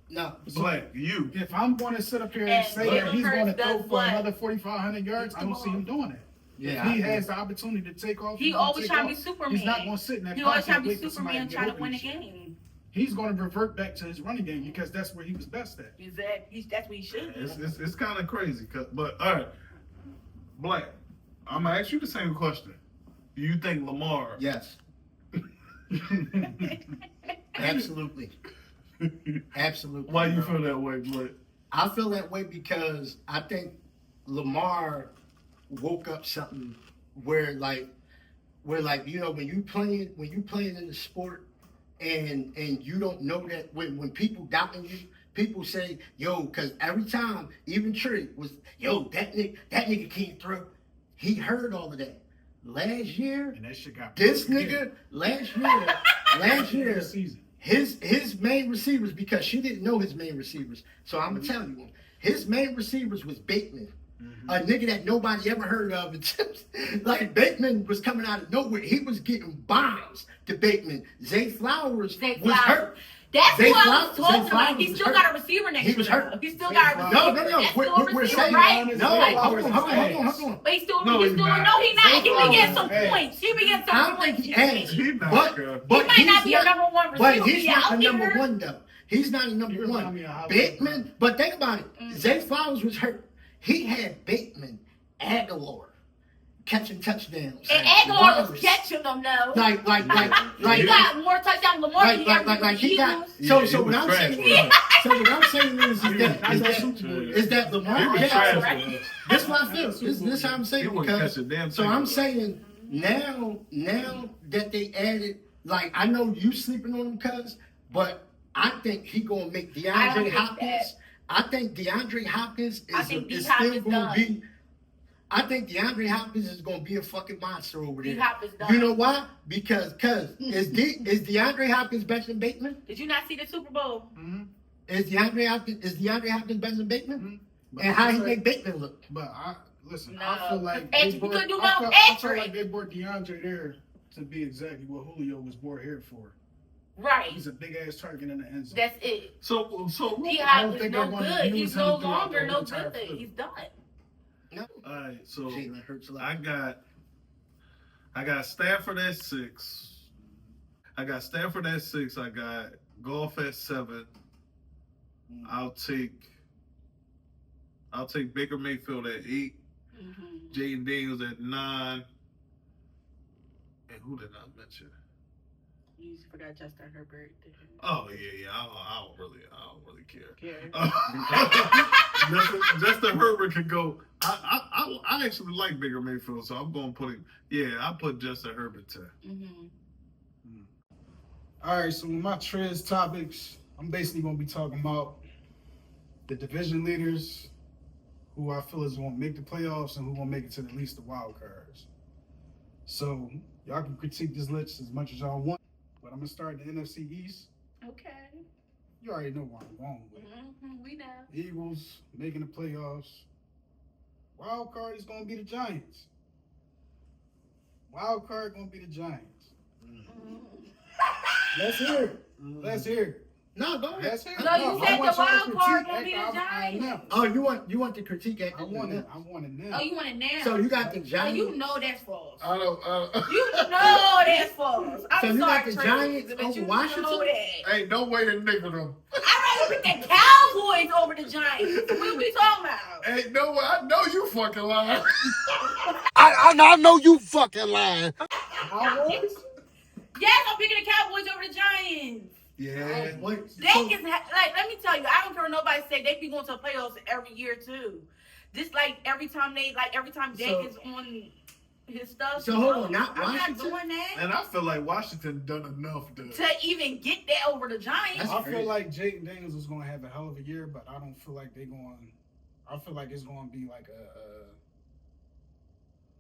No, Black, you. If I'm going to sit up here and say that he's going to throw for another 4,500 yards, I don't see him doing that. Yeah, if he has the opportunity to take off, he always trying to be Superman. He's not going to sit in that. He always trying to be Superman, trying to win the game. He's going to revert back to his running game because that's where he was best at. That's what he should do. It's kind of crazy, but all right, Black. I'm gonna ask you the same question. Do you think Lamar? Yes. Absolutely. Absolutely. Why you feel that way, Black? I feel that way because I think Lamar woke up something where you know when you playing in the sport and you don't know that when people doubting you, people say, yo, because every time, even Trey was, yo, that nigga can't throw. He heard all of that. Last year, and that shit got this nigga, last year, his main receivers, because she didn't know his main receivers. So I'm going to tell you, his main receivers was Bateman. A nigga that nobody ever heard of. Like, Bateman was coming out of nowhere. He was getting bombs to Bateman. Zay Flowers was hurt. That's what I was talking about. He still got a receiver next to him. He was hurt. He still got a receiver. No. We're saying, right? No, hold on. But he's still, no, he's not. He be getting some points. He be getting some points. He might not be a number one receiver. But he's not the number one, though. He's not a number one. Bateman, but think about it. Zay Flowers was hurt. He had Bateman, Aguilar catching touchdowns. And Aguilar was catching them, though. Like he got more touchdowns than Lamar than he got. So what I'm saying is that Lamar Jackson. This is what I feel. This is how I'm saying, because so I'm saying now that they added, like, I know you sleeping on him, cuz, but I think he gonna make DeAndre Hopkins. I think DeAndre Hopkins is still gonna be. I think DeAndre Hopkins is gonna be a fucking monster over there. You know why? Because is DeAndre Hopkins better than Bateman? Did you not see the Super Bowl? Mm-hmm. Is DeAndre Hopkins better than Bateman? Mm-hmm. And how he make Bateman look? But I feel like I feel like they brought DeAndre there to be exactly what Julio was brought here for. Right. He's a big ass target in the end zone. That's it. So D-Hop is no good. He's no longer no good. He's done. No. All right, so hurts a lot. I got Stafford at 6. I got Stafford at 6. I got Goff at 7. I'll take Baker Mayfield at 8. Jaden Daniels at 9. And who did I mention? You forgot Justin Herbert. Oh yeah. I don't really care. Justin Herbert could go. I actually like Baker Mayfield, so I'm gonna put him. Yeah, I put Justin Herbert 10. All right, so with my Trez topics, I'm basically gonna be talking about the division leaders, who I feel is gonna make the playoffs and who gonna make it to at least the wild cards. So y'all can critique this list as much as y'all want. But I'm going to start in the NFC East. Okay. You already know where I'm going with. We know. Eagles making the playoffs. Wild card is going to be the Giants. Wild card going to be the Giants. Let's hear it. Let's hear it. No, go ahead. Let's hear it. No, you said the wild card going to be the Giants. Oh, you want the critique at I want it now. Oh, you want it now? So you got the Giants. Oh, you know that's false. I don't. You know that's false. I'm so you sorry, got the Giants over Washington? Know that. Ain't no way to nigga them. I'd rather pick the Cowboys over the Giants. What we talking about? Ain't no way. I know you fucking lying. I know you fucking lying. Yes, I'm picking the Cowboys over the Giants. Yeah. Dak is let me tell you, I don't care what nobody say. They be going to the playoffs every year too. Just every time Dak is on. his stuff. So hold on, not I'm not Washington? doing that And I feel like Washington done enough to. to even get that over the Giants. That's I crazy. feel like Jaden Daniels is going to have a hell of a year, but I don't feel like they're going. I feel like it's going to be like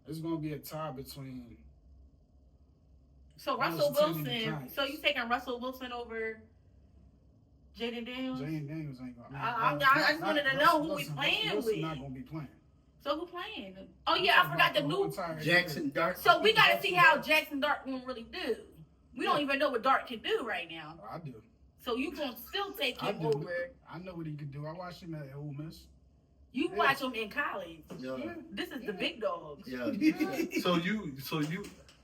it's going to be a tie between. So I was Russell telling the Wilson. Giants. So you taking Russell Wilson over Jaden Daniels? Jaden Daniels ain't going. I just wanted to know who we playing with. Not going to be playing. So who playing? Oh yeah, I forgot the new. Jackson Dart. So we got to see how Jackson Dart gonna really do. We don't even know what Dart can do right now. I do. So you gonna still take I him do. over? I know what he could do. I watched him at Ole Miss. You watch him in college. Yeah. This is the big dogs. Yeah.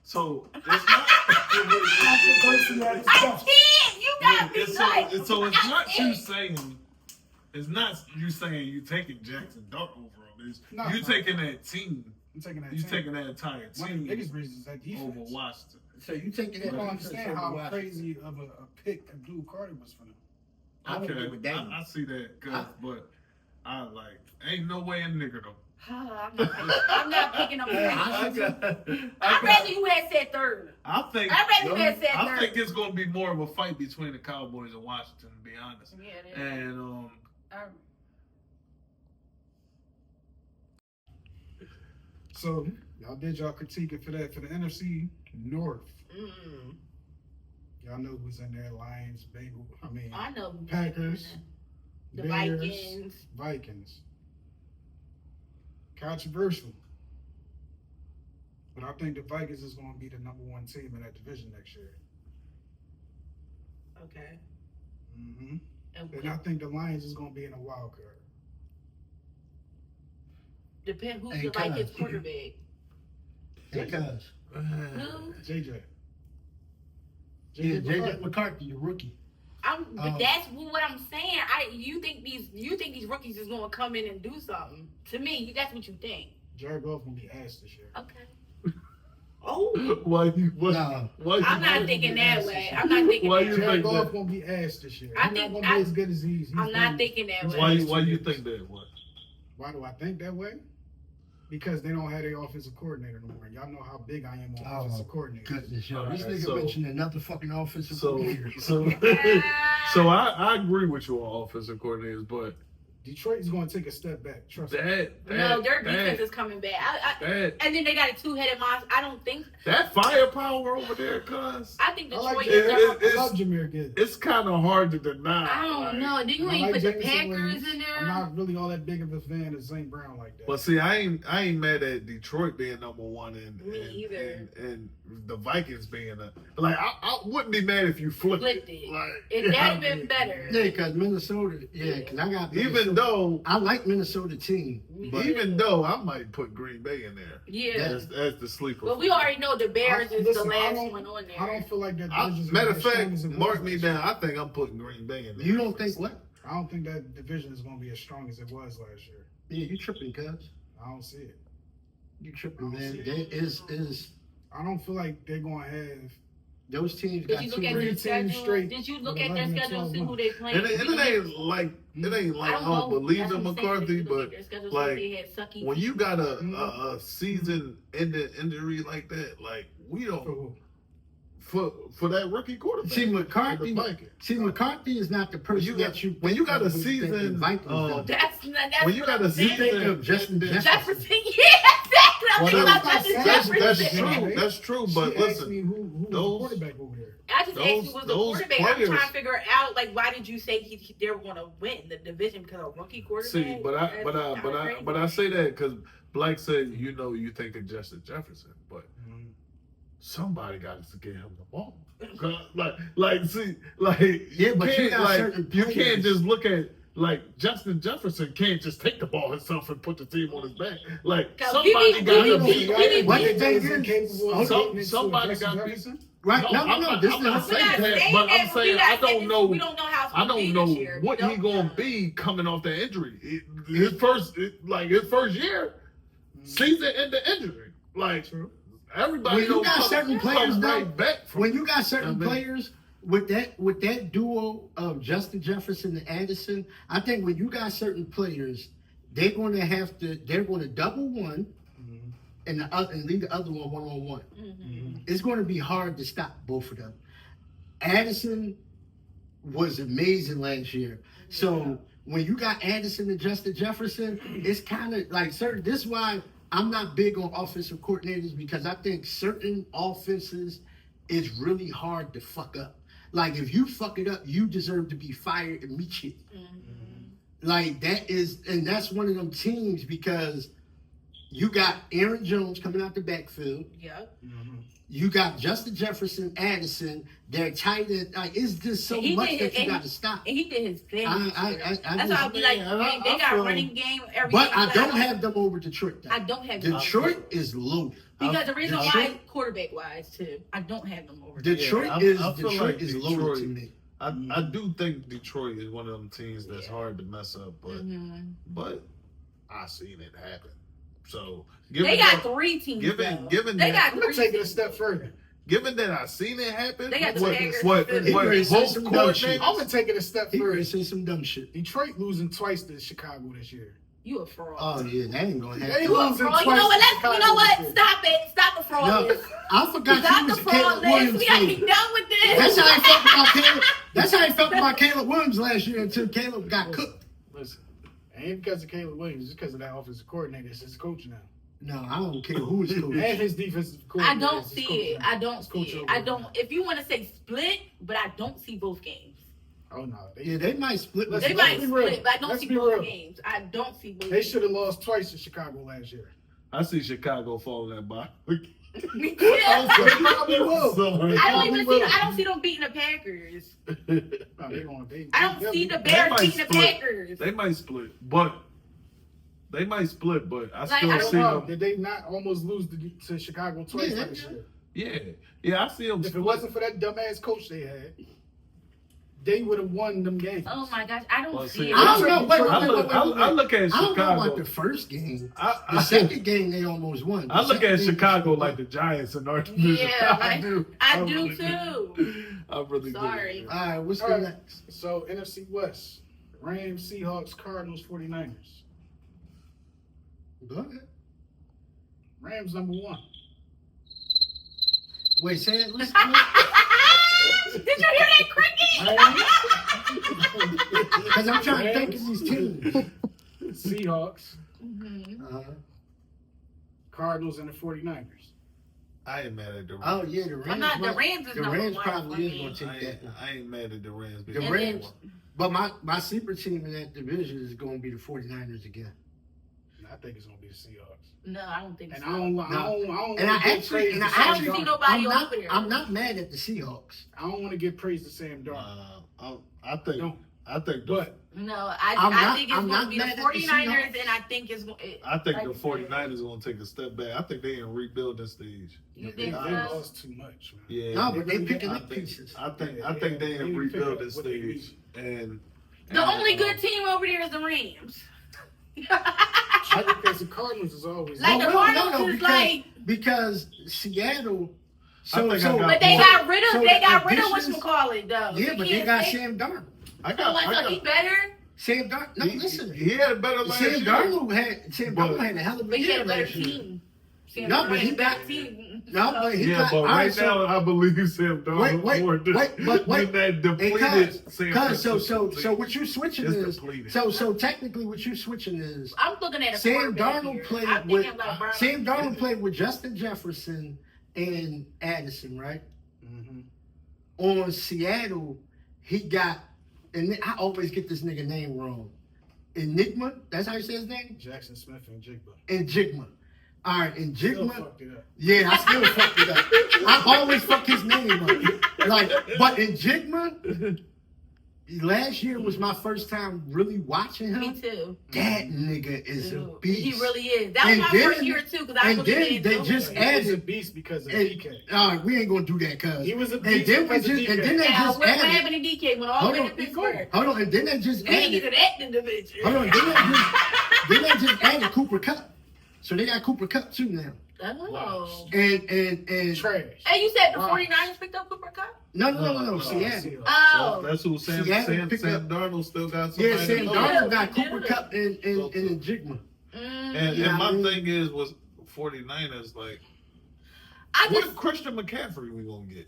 So it's not. I can't. You gotta be It's nice. so it's not I you can't. saying. It's not you saying you taking Jackson Dart over him. It's No, you no. taking that team. I'm taking that. You team. taking that entire One of the team biggest reasons is that defense. over Washington. So you taking People that don't defense understand over how Washington. crazy of a pick Abdul Carter was for them. I don't Okay, agree with that. I see that, but I like ain't no way in nigger though. I'm not picking up. I I'd rather you had said third. I think I'd rather you had said I third. think it's gonna be more of a fight between the Cowboys and Washington, to be honest. Yeah, it is. And So y'all did y'all critique it for that for the NFC North. Y'all know who's in there: Lions, Bengals. I know. Packers, The Bears, Vikings. Vikings. Controversial, but I think the Vikings is going to be the number one team in that division next year. Okay. Mm-hmm. And And I think the Lions is going to be in a wild card. depend who's Hey, the Vikings Cuz. quarterback. Because Who? JJ. yeah, JJ JJ McCarthy, the rookie. But that's what I'm saying. You think these rookies is gonna come in and do something? To me, that's what you think. Jared Goff going to be ass this year. Okay. Oh, why you? No. I'm not thinking that way. I'm not thinking Why that you way. Jared think Goff that? going to be ass this year. I He's think- not going to be as good as he's I'm not been. thinking that way. Why you think that? What? Why do I think that way? Because they don't have their offensive coordinator no more. Y'all know how big I am on offensive coordinator. Goodness, yo. This Alright, nigga so- mentioned another fucking offensive So coordinator. so I agree with you on offensive coordinators, but Detroit is going to take a step back. Trust me. No, their defense is coming back. And then they got a two-headed monster. I don't think. that firepower over there, cuz I think I Detroit like is. it- I love Jameer Gibbs. it's kind of hard to deny. I don't like- know. Do you I ain't like put the Jameson Packers Williams. in I'm there? not really all that big of a fan of St. Brown like that. But see, I ain't mad at Detroit being number one Me either. and the Vikings being like I wouldn't be mad if you flipped Flipped it. it. Like If that'd been better. Yeah, because Minnesota, because I got even Minnesota. though I like Minnesota team, but even though I might put Green Bay in there Yeah. as the sleeper. But we already know the Bears is the Listen, I last don't- one on I there. don't feel like that. I, division's matter gonna of be as fact, strong as it was mark me last down. year. I think I'm putting Green Bay in there. you don't think what? I don't think that division is going to be as strong as it was last year. Yeah, you tripping, cuz. I don't see it. You tripping, man. They is I don't feel like they're going to have. those teams Did got you two look at three their rings. teams schedule? straight Did you look with at their 11 and schedule and 12 see who they playing? And it ain't like I don't believe in McCarthy, but like, when you got a season ending injury like that, like we don't for that rookie quarterback. See, McCarthy. the Vikings. See, McCarthy is not the person that you. when you got a think of when you think season, the Vikings though. That's when you got a You season, think of Justin that's- Jefferson. Yeah, exactly. I'm thinking about Justin Jefferson. that's true. That's true. But She asked listen, me who was the those- quarterback over there. I just asked you was the those quarterback. I'm players- trying to figure out like why did you say they were going to win the division because of rookie quarterback? see, but I say that because Black said you think of Justin Jefferson, but somebody got to get him the ball. Yeah, but you got certain you players. can't just look at like Justin Jefferson can't just take the ball himself and put the team on his back. Like somebody got to be. What the thing Is is, incapable of some- getting into somebody Justin got to be- Jefferson? Right? No. I'm This not is the saying thing. that, but I'm saying I don't know. We don't know how it's I gonna be don't know this year. what We he don't gonna know. be coming off that injury. His first year, season ending injury. Like everybody When you don't got come- certain come players, though, right back from. When you got certain I mean- players with that duo of Justin Jefferson and Anderson, I think when you got certain players, they're going to double one, and leave the other one on. It's going to be hard to stop both of them. Addison was amazing last year. So when you got Addison and Justin Jefferson, it's kind of like certain. This is why I'm not big on offensive coordinators, because I think certain offenses is really hard to fuck up. Like if you fuck it up, you deserve to be fired immediately. Like that's one of them teams, because you got Aaron Jones coming out the backfield. Yep. You got Justin Jefferson, Addison. They're tight end. Like, it's just so much that you got to stop. And he did his thing. That's why I'll be like, they got a running game. But I don't have them over Detroit. I don't have them. Detroit is low. Because the reason why, quarterback wise too, I don't have them over. Detroit is low to me. I do think Detroit is one of them teams that's hard to mess up, but I seen it happen. So they got 3 teams. Given they got I'm gonna take it a step further. Given that I seen it happen, they got what both coordinators. I'm gonna take it a step further. He say some dumb shit. Detroit losing twice to Chicago this year. You a fraud. Oh yeah, that ain't gonna happen. They You a losing fraud. twice You know what? to Chicago You know what? this year. Stop it. Stop the fraud No, list. I forgot Stop you the was a fraud Caleb list. Williams We gotta fan. be done with this. That's how I felt about Caleb. That's how I felt about Caleb Williams last year until Caleb got cooked. Listen, it ain't because of Caleb Williams. It's because of that offensive coordinator. It's his coach now. No, I don't care who is coach. And his defensive I coordinator. don't is his see coach it. now. I don't His see coach it. over I there. don't. If you want to say split, but I don't see both games. Oh no. Yeah, they might split. Listen, They let's might be real. split, but I don't Let's see be both real. games. I don't see both. They games. should have lost twice to Chicago last year. I see Chicago falling that bottom. Me too. They probably will. Sorry. I don't even Probably see. will. I don't see them beating the Packers. No, they I don't see the They Bears might beating the split. Packers. They might split, but I Like, still I see don't them. Did they not almost lose to Chicago twice Yeah, last year? Yeah, I see them. If it wasn't for that dumbass coach they had, they would have won them games. Oh my gosh, I don't Well, see see, it. I don't know. Wait, I look at I don't know about Chicago. the first game. The I second game they almost won. I The look second at game Chicago was- like the Giants in our division. Yeah, I do. I do really too. I really Sorry. do. All right, what's All the right. next? So NFC West, Rams, Seahawks, Cardinals, 49ers. Go ahead. Rams number 1. Wait, say it. Listen. Did you hear that cricket? Because I'm trying to think of these teams. Seahawks, Uh-huh. Cardinals, and the 49ers. I ain't mad at the Rams. Oh yeah, the Rams. I'm not. The might- Rams is the number Rams one probably for is me. going to I take that ain't, one. I ain't mad at the Rams. The because Rams. But my sleeper team in that division is going to be the 49ers again. And I think it's going to be the Seahawks. No, I don't think And so. I don't And want I to actually- praise and to I Sam I don't see Darnold. nobody over there. I'm not mad at the Seahawks. I don't want to give praise to Sam Darnold. I think. Don't. I think. The, But No, I'm I not- think it's I'm going to not be the mad at the 49ers, Seahawks. and I think it's going I think the 49ers are going to take a step back. I think they in rebuilding stage. You they think they so? lost too much, man. Yeah. No, but they really picking I up think, pieces. I think Yeah, they they in need to figure rebuilding out what they stage, and The only good team over there is the Rams. I think because the Cardinals is always Like the Cardinals is because, like- because Seattle. I think I got But they more. got rid of So they got rid of additions- whatchamacallit though. Yeah, You but they can't got say- Sam Darnold. I So got. like, so he better, Sam Darnold. No, listen. He had a better last Sam year. Darnold had a hell of a but he year had a better last year. team. Sam No, Darnold but he had a better got- team. No, but he Yeah, got. but all right so- now I believe Sam Darnold Wait, more than, wait, wait. than that depleted Sam Cause so Darnold. what you switching It's is depleted. so technically what you switching is I'm looking at a Sam quarterback Darnold here. played I'm with thinking like Brown. Sam Darnold played with Justin Jefferson and Addison, right? Mhm. On Seattle, he got, and I always get this nigga name wrong. Enigma, that's how you say his name? Jackson Smith and Jigba. And Jigma. All right, and Still Jigma. fucked it up. Yeah, I still fucked it up. I always fuck his name up. Like, but in Jigma, last year was my first time really watching Me him. too. That nigga is a Dude, beast. He really is. That was And my then- first year too, because I and was then looking they at just Nova. He's a added. beast because of And, DK. all right, we ain't gonna do that, cuz. He was a And beast then we because of just, and DK. then they Yeah, just what added. happened to DK went all Hold the way on, to Pittsburgh? Hold on, and then they just We didn't get added. to that individual. Hold on, then they just added Cooper Cup. So they got Cooper Cup too now. Oh. And Trash. Hey, you said the Wow. 49ers picked up Cooper Cup? no, Seattle. Oh. That's who Sam Seattle picked Sam up- Darnold still got somebody. Yeah, Sam to Darnold know. got Yeah. Cooper Cup and Jigma. And Yeah, my I mean- thing is was 49ers, like, I what just Christian McCaffrey we gonna get?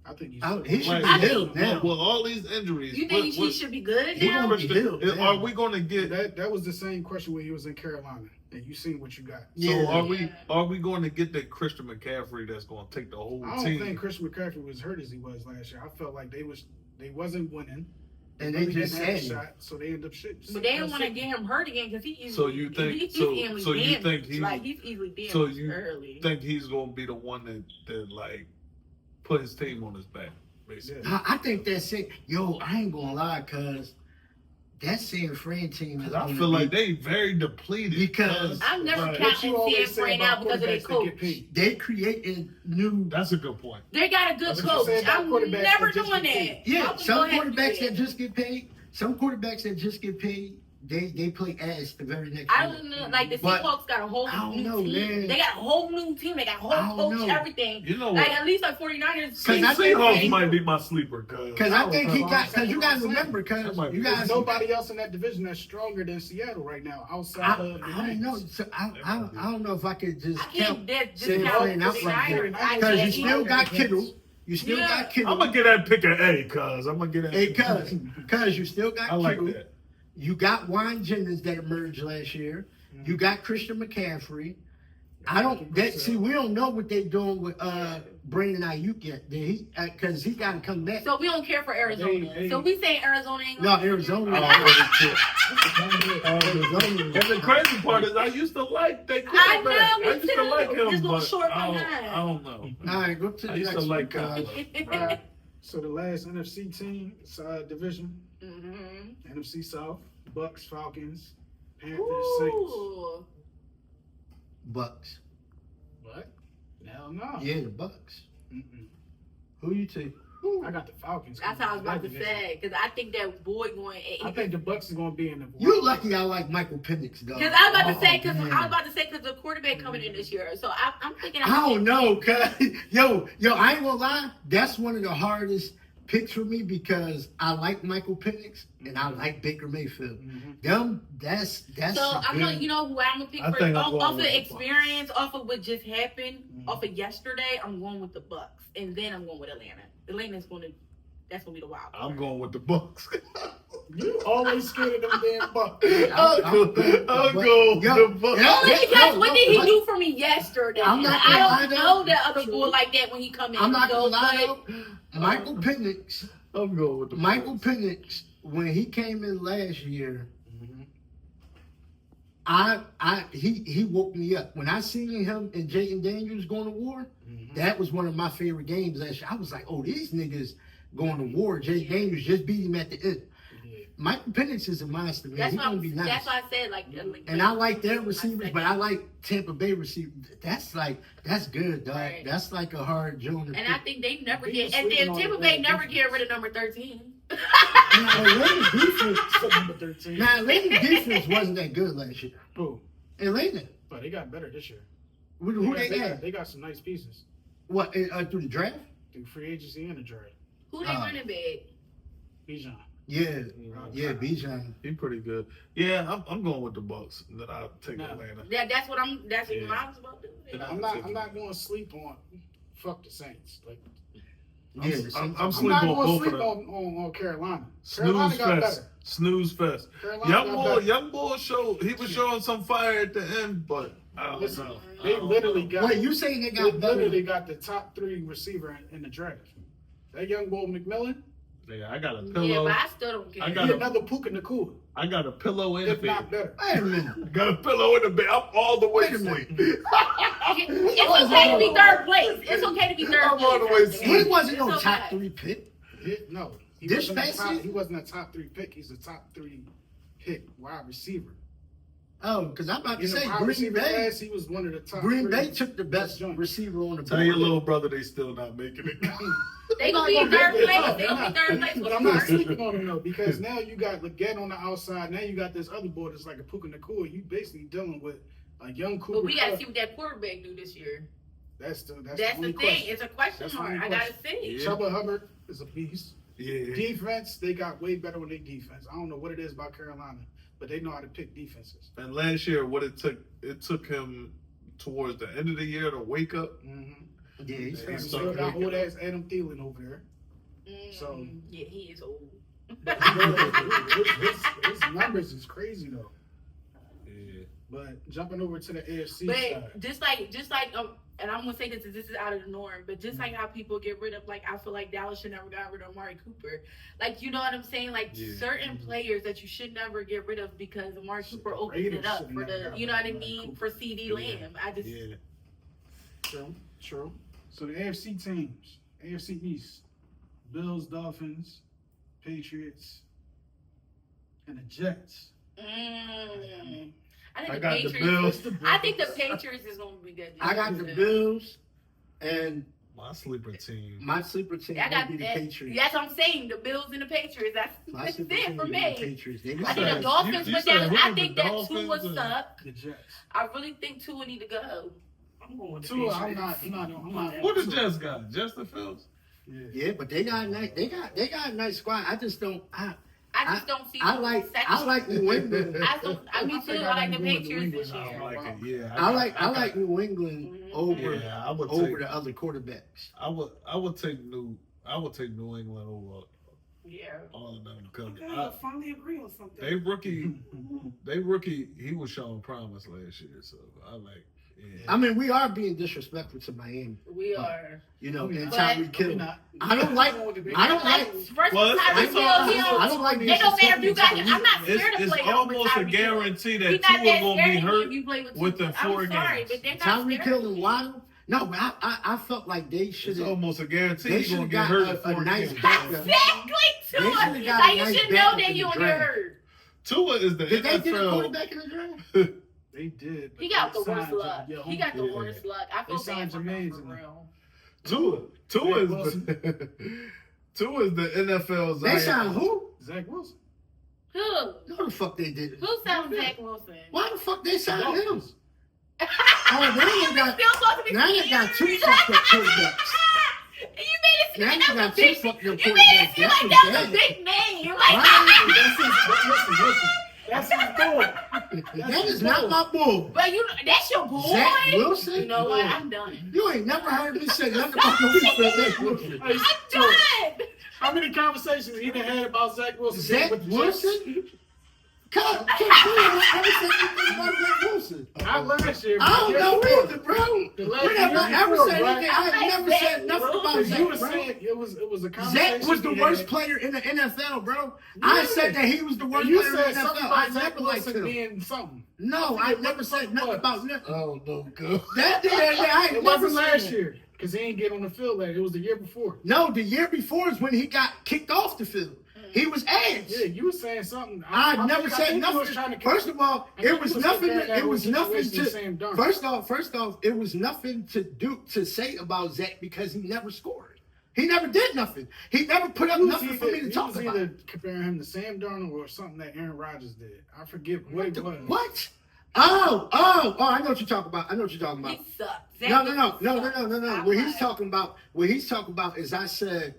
I think he should Like, be healed now. Well, all these injuries. you think he should be good He now? gonna be healed, yeah. Are we gonna get? that was the same question when he was in Carolina, and you seen what you got. So Yeah. are we going to get that Christian McCaffrey that's going to take the whole I don't team? think Christian McCaffrey was hurt as he was last year. I felt like they wasn't winning. And they really just didn't have a said shot, so they end up shit. But they don't want to get him hurt again because he easily. So you think- he's so- easily so you damaged. think he- like he's easily damaged so you early. think he's going to be the one that like put his team on his back, basically? Yeah. I think that's it. Yo, I ain't gonna lie, cuz that San Fran team is Because I gonna feel like be- they very depleted. Because I'm never Like, What counting you always San say Fran about out because of their quarterbacks that get coach. paid. they created new. That's a good point. They got a good That's what you coach. said about I'm quarterbacks never that just doing get that. paid. Yeah, Y'all can some go ahead and do quarterbacks that. that just get paid. Some quarterbacks that just get paid. They play ass the very next. I year. don't know. Like the But Seahawks got a whole I don't new know, team. man. They got a whole new team. They got a I whole don't coach, know. everything. You know Like what? at least like 49ers. Cause I think Seahawks he- might be my sleeper. Cause I think he know. got. Cause you gotta That remember, cause might be- you There's guys. nobody else in that division that's stronger than Seattle right now outside of the I don't know. Rams. So I don't know if I could just I count can't San discount Fran out like 49ers. that. I Because you can't. still got Kittle. You still Yeah. got Kittle. I'm gonna get that pick an A, cuz I'm gonna get that. Hey, cuz you still got I like Kittle. that. You got Warren Jennings that emerged last year. You got Christian McCaffrey. I don't. See, we don't know what they're doing with Brandon Ayuk yet. Because he got to come back. So we don't care for Arizona. They- So we saying Arizona ain't No, gonna Arizona. I don't really care. Arizona. And the crazy part is, I used to like that I quarterback. know, me I used to too. like him, Just a little but short I behind. don't know. All right, go to the I used next to like one, him. Alright, so the last NFC team division, Mhm. NFC South, Bucks, Falcons, Panthers, Saints. Ooh. Bucks. What? Hell no. Yeah, the Bucks. Mm-mm. Who you take? I got the Falcons. That's how I was about to That division. say. Because I think that boy going. I think the Bucks is going to be in the. You lucky I like Michael Penix, though. Because I was about to say, man. because the quarterback coming in this year. So I'm thinking. I don't know, cuz yo, I ain't gonna lie. That's one of the hardest picks for me because I like Michael Penix and I like Baker Mayfield. That's So I'm good. gonna, you know who I'm gonna pick I for think I'm off going of with the experience, off of what just happened, off of yesterday. I'm going with the Bucks, and then I'm going with Atlanta. That's gonna be the wild card. I'm going with the Bucks. You always scared of them damn Bucks. I'll go with the Bucks. Only because no, what did he no, do for me yesterday? I'm not I gonna lie, don't though. know that other boy like that when he come in. I'm not gonna So, lie but- though. Michael Penix, I'm going with the Michael Bucks. Penix, when he came in last year, he woke me up. When I seen him and Jaden Daniels going to war, that was one of my favorite games last year. I was like, oh, these niggas going to war. Jaden Daniels just beat him at the end. Michael Penix is a monster, man. That's He's why, gonna be nice. that's why I said like. And I like their receivers, but I like Tampa Bay receivers. That's good, dog. Right. That's like a hard joint. And I think they never They get. was And sleeping then on Tampa the Bay bad never defense. get rid of number 13. Atlanta's defense. Number 13. Now Atlanta's defense wasn't that good last year. Who? Atlanta. But they got better this year. Who they got? They got some nice pieces What through the draft? through free agency and the draft. Who they running back? Bijan. Yeah, Bijan. He's pretty good. Yeah, I'm going with the Bucks. Then I'll take No. Atlanta. That's what I'm. That's what Yeah. I was about to do. I'm not going to sleep on. Fuck the Saints. Like Yeah, I'm I'm sleeping not on going to both sleep of them. on Carolina. Snooze Carolina got fest. better. Snooze fest. Carolina got better. Young boy he was showing some fire at the end, but I don't Listen, know. they literally got. Wait, you saying they They got better? literally got the top 3 receiver in the draft. That young boy McMillan, Yeah, I got a Yeah, pillow. but I still don't care. I got he a- another Puka Nakua, I got a pillow in the if not bed. better. Wait a minute. I got a pillow in the bed. I'm all the way Wait a asleep. It's okay to be third place. It's okay to be third I'm place. all the way asleep. He wasn't no It's top okay. 3 pick. No, he This wasn't, a past top, season? he wasn't a top 3 pick. He's a top 3 pick wide receiver. Oh, because I'm about to In the say wide Green receiver Bay. class, he was one of the top. Green 3 Bay took the best joints. receiver on the Tell your board. little brother they still not making it. They I'm gonna be not in gonna third get place. that. They gonna be third place with But I'm not Smart. sleeping on him though, because now you got Leggett on the outside. Now you got this other boy that's like a Puka Nakua. You basically dealing with a young Cooper But we gotta Kupp. see what that quarterback do this year. That's the That's only the thing. question. It's a question That's the mark. only I gotta question. see. Yeah. Chuba Hubbard is a beast. Yeah. Defense, they got way better with their defense. I don't know what it is about Carolina, but they know how to pick defenses. And last year, what it took him towards the end of the year to wake up. Mm-hmm. Yeah, he's Yeah, Still started got waking old up. ass Adam Thielen over there. So- yeah, he is old. But his numbers is crazy though. Yeah. But jumping over to the AFC But side. just like and I'm gonna say this is out of the norm, but just like how people get rid of, like, I feel like Dallas should never got rid of Amari Cooper. Like, you know what I'm saying? Like, Yeah. certain players that you should never get rid of because Amari Cooper opened Raiders it up should for never the, got you know rid what I of Amari mean? Cooper. For CD Lamb. I just, Yeah. True. So the AFC teams, AFC East, Bills, Dolphins, Patriots, and the Jets. I think I the got the Patriots. Bills. I think the Patriots is gonna be good. I got the Bills, and My sleeper team. my sleeper team I will got be the that. Patriots. That's what I'm saying. The Bills and the Patriots. My That's sleeper it team for will be the me. Patriots. They I got think the said- Dolphins you went said down. who I the think that Dolphins Tua and- suck. The Jets. I really think Tua need to go. I'm going with the Tua, Patriots. I'm not. What the Jets got? Justin Fields? Yeah, but they got a nice. They got a nice squad. I just don't. I just don't see. I them like second. New England. Me too. I like the Patriots this I year. like it. Yeah. I like New England over Yeah, I would over take. the other quarterbacks. I would take New England over Yeah. all of them because Okay, we'll finally agree on something. they rookie. He was showing promise last year, so I like. Yeah. I mean, we are being disrespectful to Miami. We are. You know, But- and But- Tyreek Hill. not. I don't like. I don't like. First Well, of all, it's- Tyreek Hill. I don't like. It don't matter if you got. I'm not scared to It's play. almost a Tyreek Hill. guarantee He's that not Tua that gonna be scary hurt if you play with within Tua. 4 I'm sorry, games. but they're not Tyreek scared Hill of and you. Waddle. No, but I felt like they should It's have. almost a guarantee They he's gonna should've get got hurt in a 4 nice games. backup. Exactly, Tua. They should've got a Like, you nice should know backup that in you the when you're draft. hurt. Tua is the Did they get a NFL. quarterback in the draft? They did. but He got they the worst signed luck. Ja- He got the Yeah. worst luck. I They feel signed bad for him for Jermaine's in real. Tua is Wilson. Tua is the NFL's. They signed who? Zach Wilson. Who? No, the fuck they did. Who signed Zach Wilson? Why the fuck they signed him? Dolphins. Oh, now they got. Still supposed to be Now they got two scared. fucked up quarterbacks. You made it seem Now like you that got was a two big. fucked up You made it quarterbacks. seem That's like that was a bad. big name. Like, Why? That's his boy. That is not my bull. but that's your boy. Zach Wilson? You know what? I'm done. You ain't never heard me say nothing about no Zach Wilson. Hey, I'm so, done. how many conversations he done had about Zach Wilson? Zach with the Jets? Wilson? Come I never said anything about Zach Wilson. Not last year. I don't but know the year either, bro. The last Whenever year I ever before, said right? anything, I have never said nothing about before. You Zach, was bro. saying it was a conversation. Zach was the he worst had. player in the NFL, bro. I said that he was the worst You player in said the something NFL. I about Zach never liked Wilson him. being something. No, I never said nothing about nothing. Oh no, go. That I ain't It never wasn't last said. year because he ain't get on the field later. It was the year before. No, the year before is when he got kicked off the field. He was ass. Yeah, you were saying something. I never think said you was nothing. trying to- First of all, I think it was you was nothing. comparing that It was with nothing situation with Sam to. Darnold. First off, it was nothing to say about Zach because he never scored. He never did nothing. He never put up He was nothing for me to he talk was about. either comparing him to Sam Darnold or something that Aaron Rodgers did. I forget what it was. What? Oh! I know what you're talking about. I know what you're talking about. He sucked. No. Zach What Wilson he's talking about is I said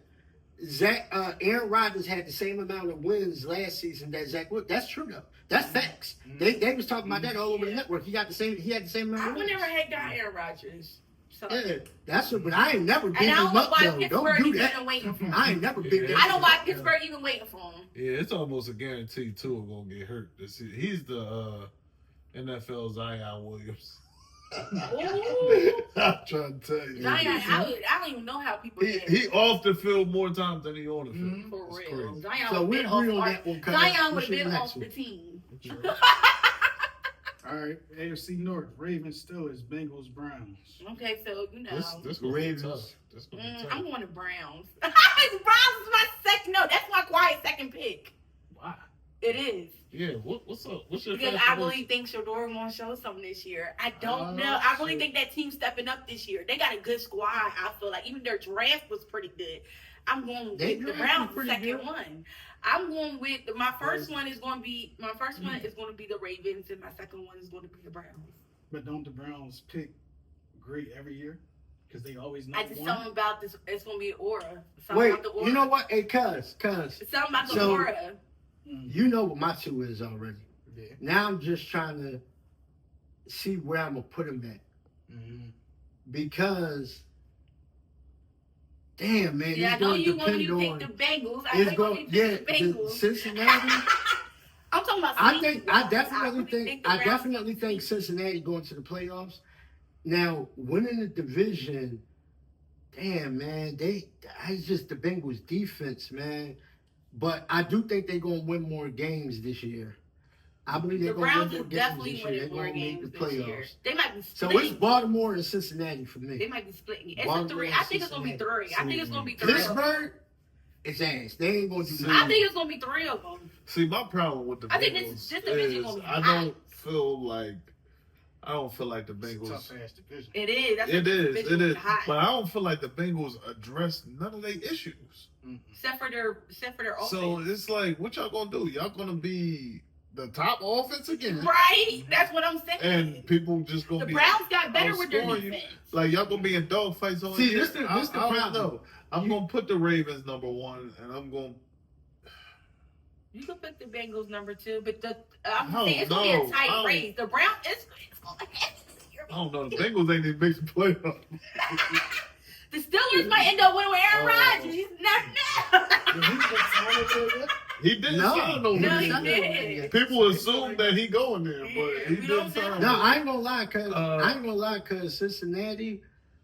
Aaron Rodgers had the same amount of wins last season that Zach Wilson. That's true though. That's facts. They was talking about that all over the network. He had the same amount I of would wins. never hate got Aaron Rodgers. So. Yeah, that's it. But I ain't never beat And I him don't know up why though. Don't Pittsburgh do that. even waiting for him. I ain't never beat that. I don't know why Pittsburgh even waiting for him. Yeah, it's almost a guarantee Tua gonna get hurt this year. He's the NFL Zion Williams. Ooh. I'm trying to tell you. Zion, I don't even know how people He off the field more times than he on the field. Mhm. for It's real. crazy. Zion So would we have agree been on off. that one. Zion would have What's your been next off the one? team. All right, AFC North: Ravens, Steelers, Bengals, Browns. Okay, so you know. This gonna be Ravens. tough. This gonna be I'm tough. going to Browns. Browns is my second. No, that's my quiet second pick. Why? It is. Yeah, what's up? What's your Because favorite I really think Shador gonna show something this year. I don't know. Oh, I really shit. think that team's stepping up this year. They got a good squad. I feel like even their draft was pretty good. I'm going They with the draft Browns was pretty second good. one. I'm going with my first one is going to be the Ravens and my second one is going to be the Browns. But don't the Browns pick great every year? Because they always know. I just something about this. It's gonna be aura. Something Wait, about the aura. you know what? Hey, cuz. Something about the So- aura. You know what my 2 is already. Yeah. Now I'm just trying to see where I'm going to put him at. Because, damn, man, Yeah, I it's know going to you want me depend to on... pick the Bengals. I know It's you want going, me to yeah, pick the Bengals. Cincinnati. I'm talking about. I definitely think Cincinnati going to the playoffs. Now, winning the division, damn, man, it's just the Bengals defense, man. But I do think they're going to win more games this year. I believe The they're going to Browns win more is games definitely this year. They're winning more going to make games the this year. playoffs. They might be So splitting. it's Baltimore and Cincinnati for me. They might be splitting. It's Baltimore a 3. and I think it's gonna be Cincinnati. 3. I think it's gonna be 3. Pittsburgh, it's ass. They ain't going to do I nothing. think it's gonna be 3 of them. See, my problem with the I think Bengals this division is gonna be I hot. don't feel like the It's a Bengals. tough ass division. It is. That's It the is, division it is. hot. But I don't feel like the Bengals address none of their issues. Except for their offense. So it's like, what y'all gonna do? Y'all gonna be the top offense again, Right? That's what I'm saying. and people just gonna the be Browns got better with their outscoring you. defense. Like y'all gonna be in dogfights on. See, here. this the I don't problem. know. I'm gonna put the Ravens number 1, and I'm gonna. You can pick the Bengals number 2, but I'm I saying it's don't gonna be know. a tight I don't- race. The Browns, it's gonna I don't know. The Bengals ain't even make the playoffs. The Steelers might end up winning with Aaron Oh. Rodgers. You never know. He didn't No. sign no No, money. he did. People assume that he going there, but he We don't didn't sign. No, know. I ain't gonna lie, cause Cincinnati.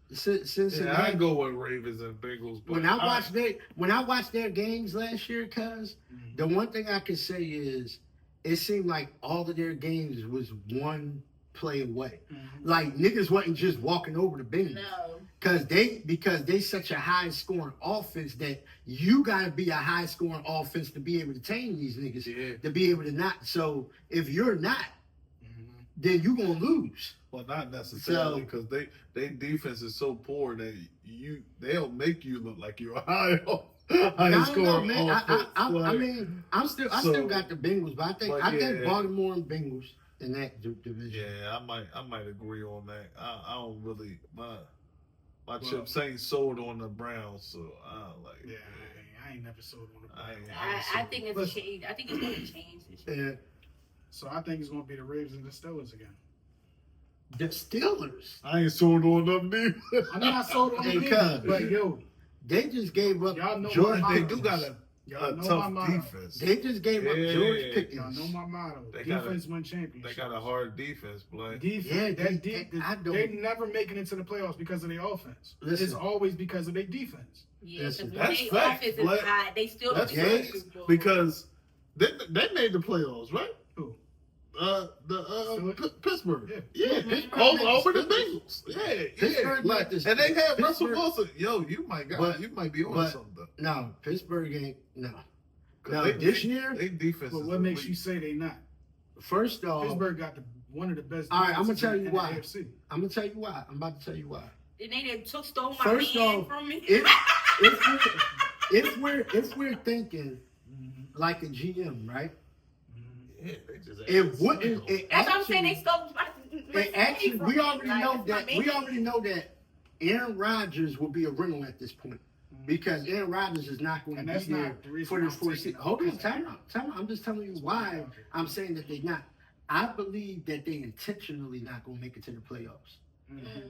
Yeah, I go with Ravens and Bengals. But When I watched their games last year, cuz the one thing I can say is it seemed like all of their games was one play away. Like niggas wasn't just walking over the Bengals. No. Because they such a high scoring offense that you gotta be a high scoring offense to be able to tame these niggas. Yeah. To be able to not. So if you're not, then you gonna lose. Well, not necessarily, So- because they defense is so poor that they'll make you look like you're a high scoring man. offense. I Like, mean, I still So- got the Bengals, but I think yeah. Baltimore and Bengals in that division. yeah, I might agree on that. I don't really my chips ain't sold on the Browns, so I don't like. Yeah, I ain't never sold on the Browns. I think it's a change. I think it's going to change this year. Yeah. So I think it's going to be the Ravens and the Steelers again. The Steelers, I ain't sold on them neither. I'm not sold on Hey, them, cuz. but yo, they just gave up Y'all know George my They Pickens. do got a y'all know my tough motto. defense. They just gave up Yeah. George Y'all Pickens. know my motto. They got Defense win championships. They got a hard defense, Blake. Defense. Yeah, They never making it to the playoffs because of their offense. Listen. It's always because of their defense. Yeah, because when That's their facts, offense is Black. high, they still That's don't get facts, Super Bowl. because they made the playoffs, right? Who? Pittsburgh. Yeah. Pittsburgh over the made- Bengals. Yeah, Pittsburgh yeah. made this- And they had Russell Pittsburgh- Wilson. Yo, you might be on but- something. No, Pittsburgh ain't no. 'Cause No, they- this year, they defense. But is what makes elite. you say they not? first off, Pittsburgh got one of the best. All right, I'ma defenses tell you in why. The AFC. I'm gonna tell you why. I'm about to tell you why. And they done stole my First man off, from me. If we're thinking like a GM, right? Yeah, they just It wouldn't. It That's what I'm saying. They actually, stole my it actually, from we me. already Like, know that's my that. man. We already know that Aaron Rodgers will be a rental at this point because Aaron Rodgers is not going And to that's be there not the reason for the I'm foreseeable. taking Hold on, him. time out. I'm just telling you why I'm saying that they're not. I believe that they intentionally not going to make it to the playoffs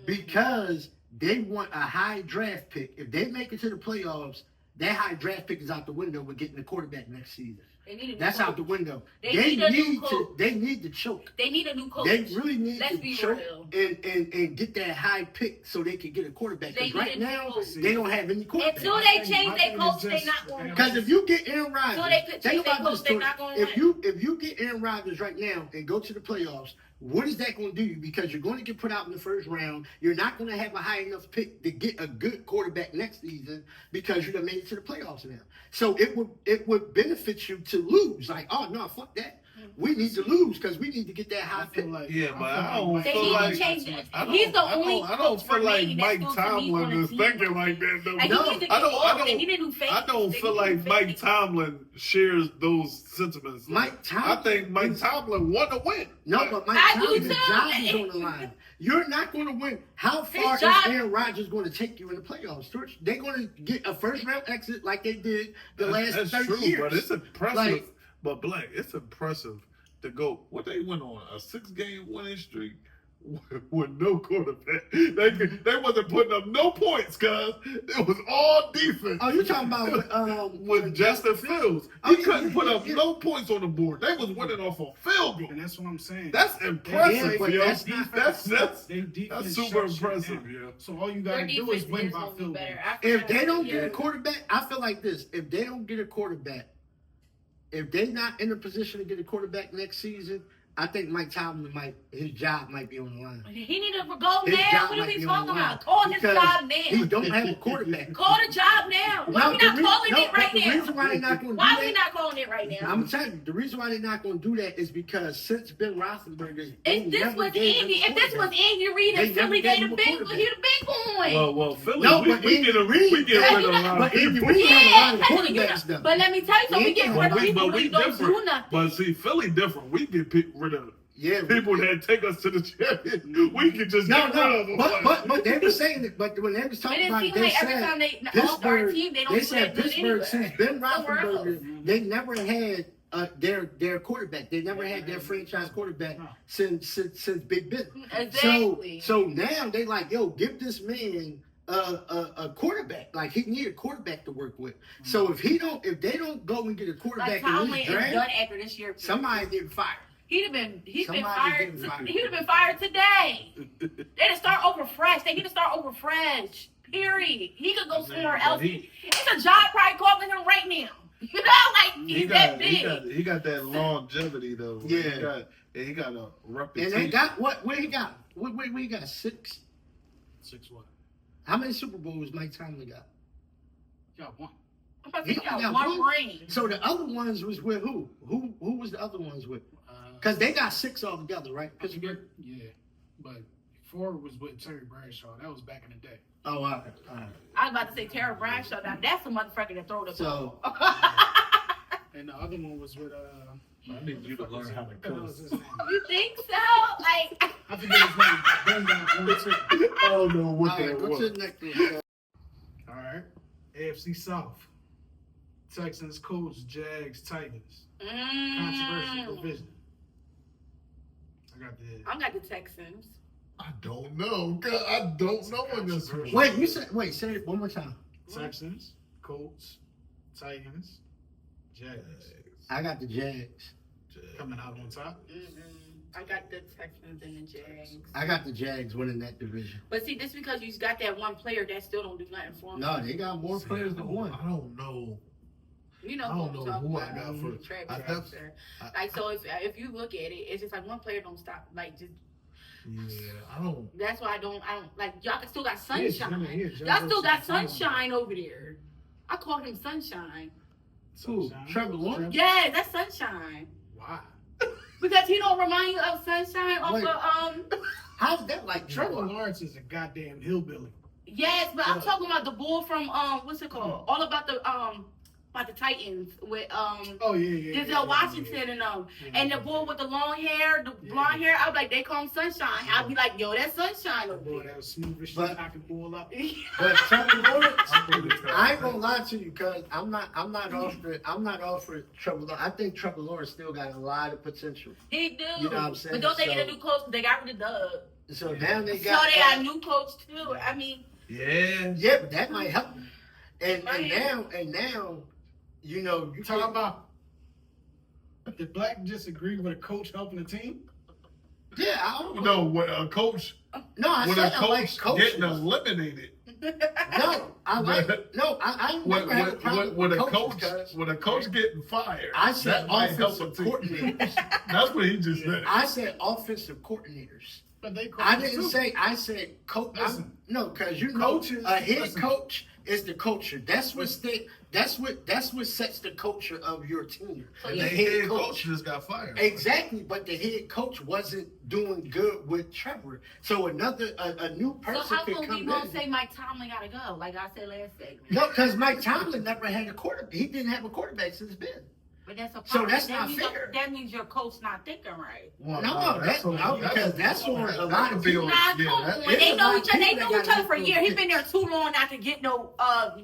because they want a high draft pick. If they make it to the playoffs, that high draft pick is out the window with getting the quarterback next season. They need a new That's coach. out the window. They need a new coach. They need to choke. They need a new coach. They really need Let's to be choke real. and get that high pick so they can get a quarterback. They Because need right a new now coach. they don't have any quarterback. Until they My change thing their is coach, they just- not going to Because if you get Aaron Rodgers, Until they could think change their about this coach, they story. not gonna If you get Aaron Rodgers right now and go to the playoffs, what is that going to do you? Because you're going to get put out in the first round. You're not going to have a high enough pick to get a good quarterback next season because you done made it to the playoffs now. So it would benefit you to lose. Like, oh no, fuck that. We need to lose because we need to get that high I feel pick. like Yeah, but I don't They feel need like to change it. I He's the don't- only I don't coach feel like remaining that's Mike supposed to be on Tomlin a is team. thinking like that though. And he No, needs to I don't- get I off. don't- They need a new face. I don't They feel need like a new Mike face. Tomlin shares those sentiments. Mike Tomlin. I think Mike Tomlin want to win. No, but Mike I do Tomlin's too. job is on the line. You're not going to win. How far is job- Aaron Rodgers going to take you in the playoffs? They're going to get a first round exit like they did the last That's 30 true, years. but it's impressive. Like- But Black, it's impressive to go. What they went on a 6-game winning streak with no quarterback. They wasn't putting up no points, cuz it was all defense. Oh, you talking about with Justin Fields? Oh, He yeah, couldn't yeah, put up yeah. no points on the board. They was winning off a field goal. And that's what I'm saying. That's impressive, Yeah, but yo. that's not- That's They defense that's super shuts shit impressive, down. yeah. So all you Their gotta do defense is win is by gonna be field goal. better. I If feel they like- don't get yeah. a quarterback, I feel like this. If they don't get a quarterback, if they're not in a position to get a quarterback next season, I think Mike Tomlin his job might be on the line. He need to go His now. job What are might we be on talking the line about? Call his because job He now. don't have a quarterback. Call the job now. Why we not calling it right the reason now? why they're not going to Why do we that, not calling it right now? I'm telling you, the reason why they're not going to do that is because since Ben Roethlisberger, If this was Andy, if this was Andy Reid They and never Philly, gave they him the a big, quarterback. he the big one. Well, Philly, No, we but get Andy rid of a lot But of Andy people. Reid had a lot of Yeah, quarterbacks though. but let me tell you something. We get rid of people who don't do nothing. But see, Philly different. We get rid of Yeah, people that take us to the champion. We can just no, get rid of them. but they were saying it. But when they was But talking it about it, seems they like every said time they off our Pittsburgh. team, they don't They do said that good Pittsburgh anyway. since Ben Somewhere else. Roethlisberger, they never had their quarterback. They never had their franchise quarterback since Big Ben. Exactly. So now they like, yo, give this man a quarterback. Like he need a quarterback to work with. So if they don't go and get a Like quarterback Tomlin in is this done draft, after this year. somebody getting fired. He'd been Somebody fired. getting fired. He'd have been fired today. They need to start over fresh. They need to start over fresh. Period. He could go somewhere else. It's a job probably calling him right now. You know, like he's that big. He got that longevity though. Yeah. He got a And reputation. they got what he got? What he got? 6? 6 what? How many Super Bowls Mike Tomlin got? Y'all won. I'm about to He say, only got got one one? ring. So the other ones was with who? Who was the other ones with? Because they got 6 altogether, right? Pittsburgh. Yeah, but 4 was with Terry Bradshaw. That was back in the day. Oh, all right. I was about to say Tara Bradshaw. Now that's the motherfucker that throw the So ball. And the other one was with I need you to learn how to what the hell is cuss. his name? You think so? Like, I forget his name. Bring down 1 2. I don't know all what right, that go was. to the next one. All right. AFC South. Texans, Colts, Jags, Titans. Controversial division. I got the Texans. I don't know. I don't know in this one. Wait, say it one more time. Texans, Colts, Titans, Jags. I got the Jags. Coming out on top. I got the Texans and the Jags. I got the Jags winning that division. But see, this because you got that one player that still don't do nothing for him. No, they got more players than one. I don't know. You know I don't who know I'm who talking I got about. for. Travis I def- Baxter. Like, so if you look at it, it's just like one player don't stop. Like, just Yeah, I don't. that's why I don't like y'all still got sunshine. Yeah, Y'all still got sunshine over there. I call him sunshine. Who? Trevor Lawrence? Yeah, that's sunshine. Why? Because he don't remind you of sunshine off Wait. of How's that like Trevor Trevor? Lawrence is a goddamn hillbilly. yes, but I'm talking about the bull from what's it called? All about the Titans with Oh yeah. Denzel Washington and the bull with the long hair, the blonde hair. I was like, they call him Sunshine. I'd be like, yo, that's Sunshine over Boy, there. that was smooth as shit. But- I could pull up. But Trevor Lawrence, I I ain't gonna lie to you, cause I'm not offering Trevor Lawrence. I think Trevor Lawrence still got a lot of potential. He do. You know what I'm saying? But don't they get a So- new coach? They got rid of Doug. So now they So got they got a new coach too. I mean, Yeah. yeah, but that might help. And Right. now, you know, You talking about? Did Black disagree with a coach helping the team? yeah, I don't No, when a coach, No, I when said a I like coach coaches. getting eliminated, No, I ain't never had a problem when with a coaches, coach, cuz. when a coach getting fired, I said that might help a offensive team. coordinators. That's what he just said. I said offensive coordinators. But they I coaches didn't too. say. I said coach. Listen. No, because you know Coaches- a head listen. coach It's the culture. That's what sets the culture of your team. So And The the yeah. head coach just got fired. Exactly, but the head coach wasn't doing good with Trevor. So a new So person how could come we come won't in. say Mike Tomlin gotta go? Like I said last segment. No, because Mike Tomlin never had a quarterback. He didn't have a quarterback since Ben. But that's a So problem. that's that not means fair. That means your coach not thinking right. Well, No, because that's on a lot of people. Not yeah, cool. that- When they it's know like each other, they people know that each other gotta for a make year. He those been there too long not to get no,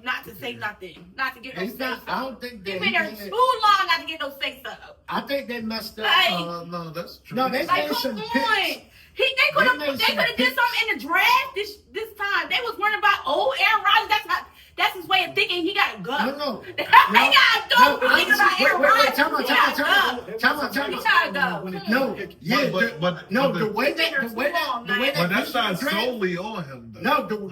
not to say nothing, not to get no It's say not. I don't think He that been there he too had- long not to get no say so. I think they messed up. Like, No, that's true. No, they like made some come on. picks. They could have They made some did picks. something in the draft this time. They was worrying about Aaron Rodgers. That's his way of thinking. He gotta go. No. They gotta go. No, Thinking about Aaron Rodgers. Time He gotta go. out. He gotta go. No, yeah, But the way that But that's not draft- solely on him, though. No,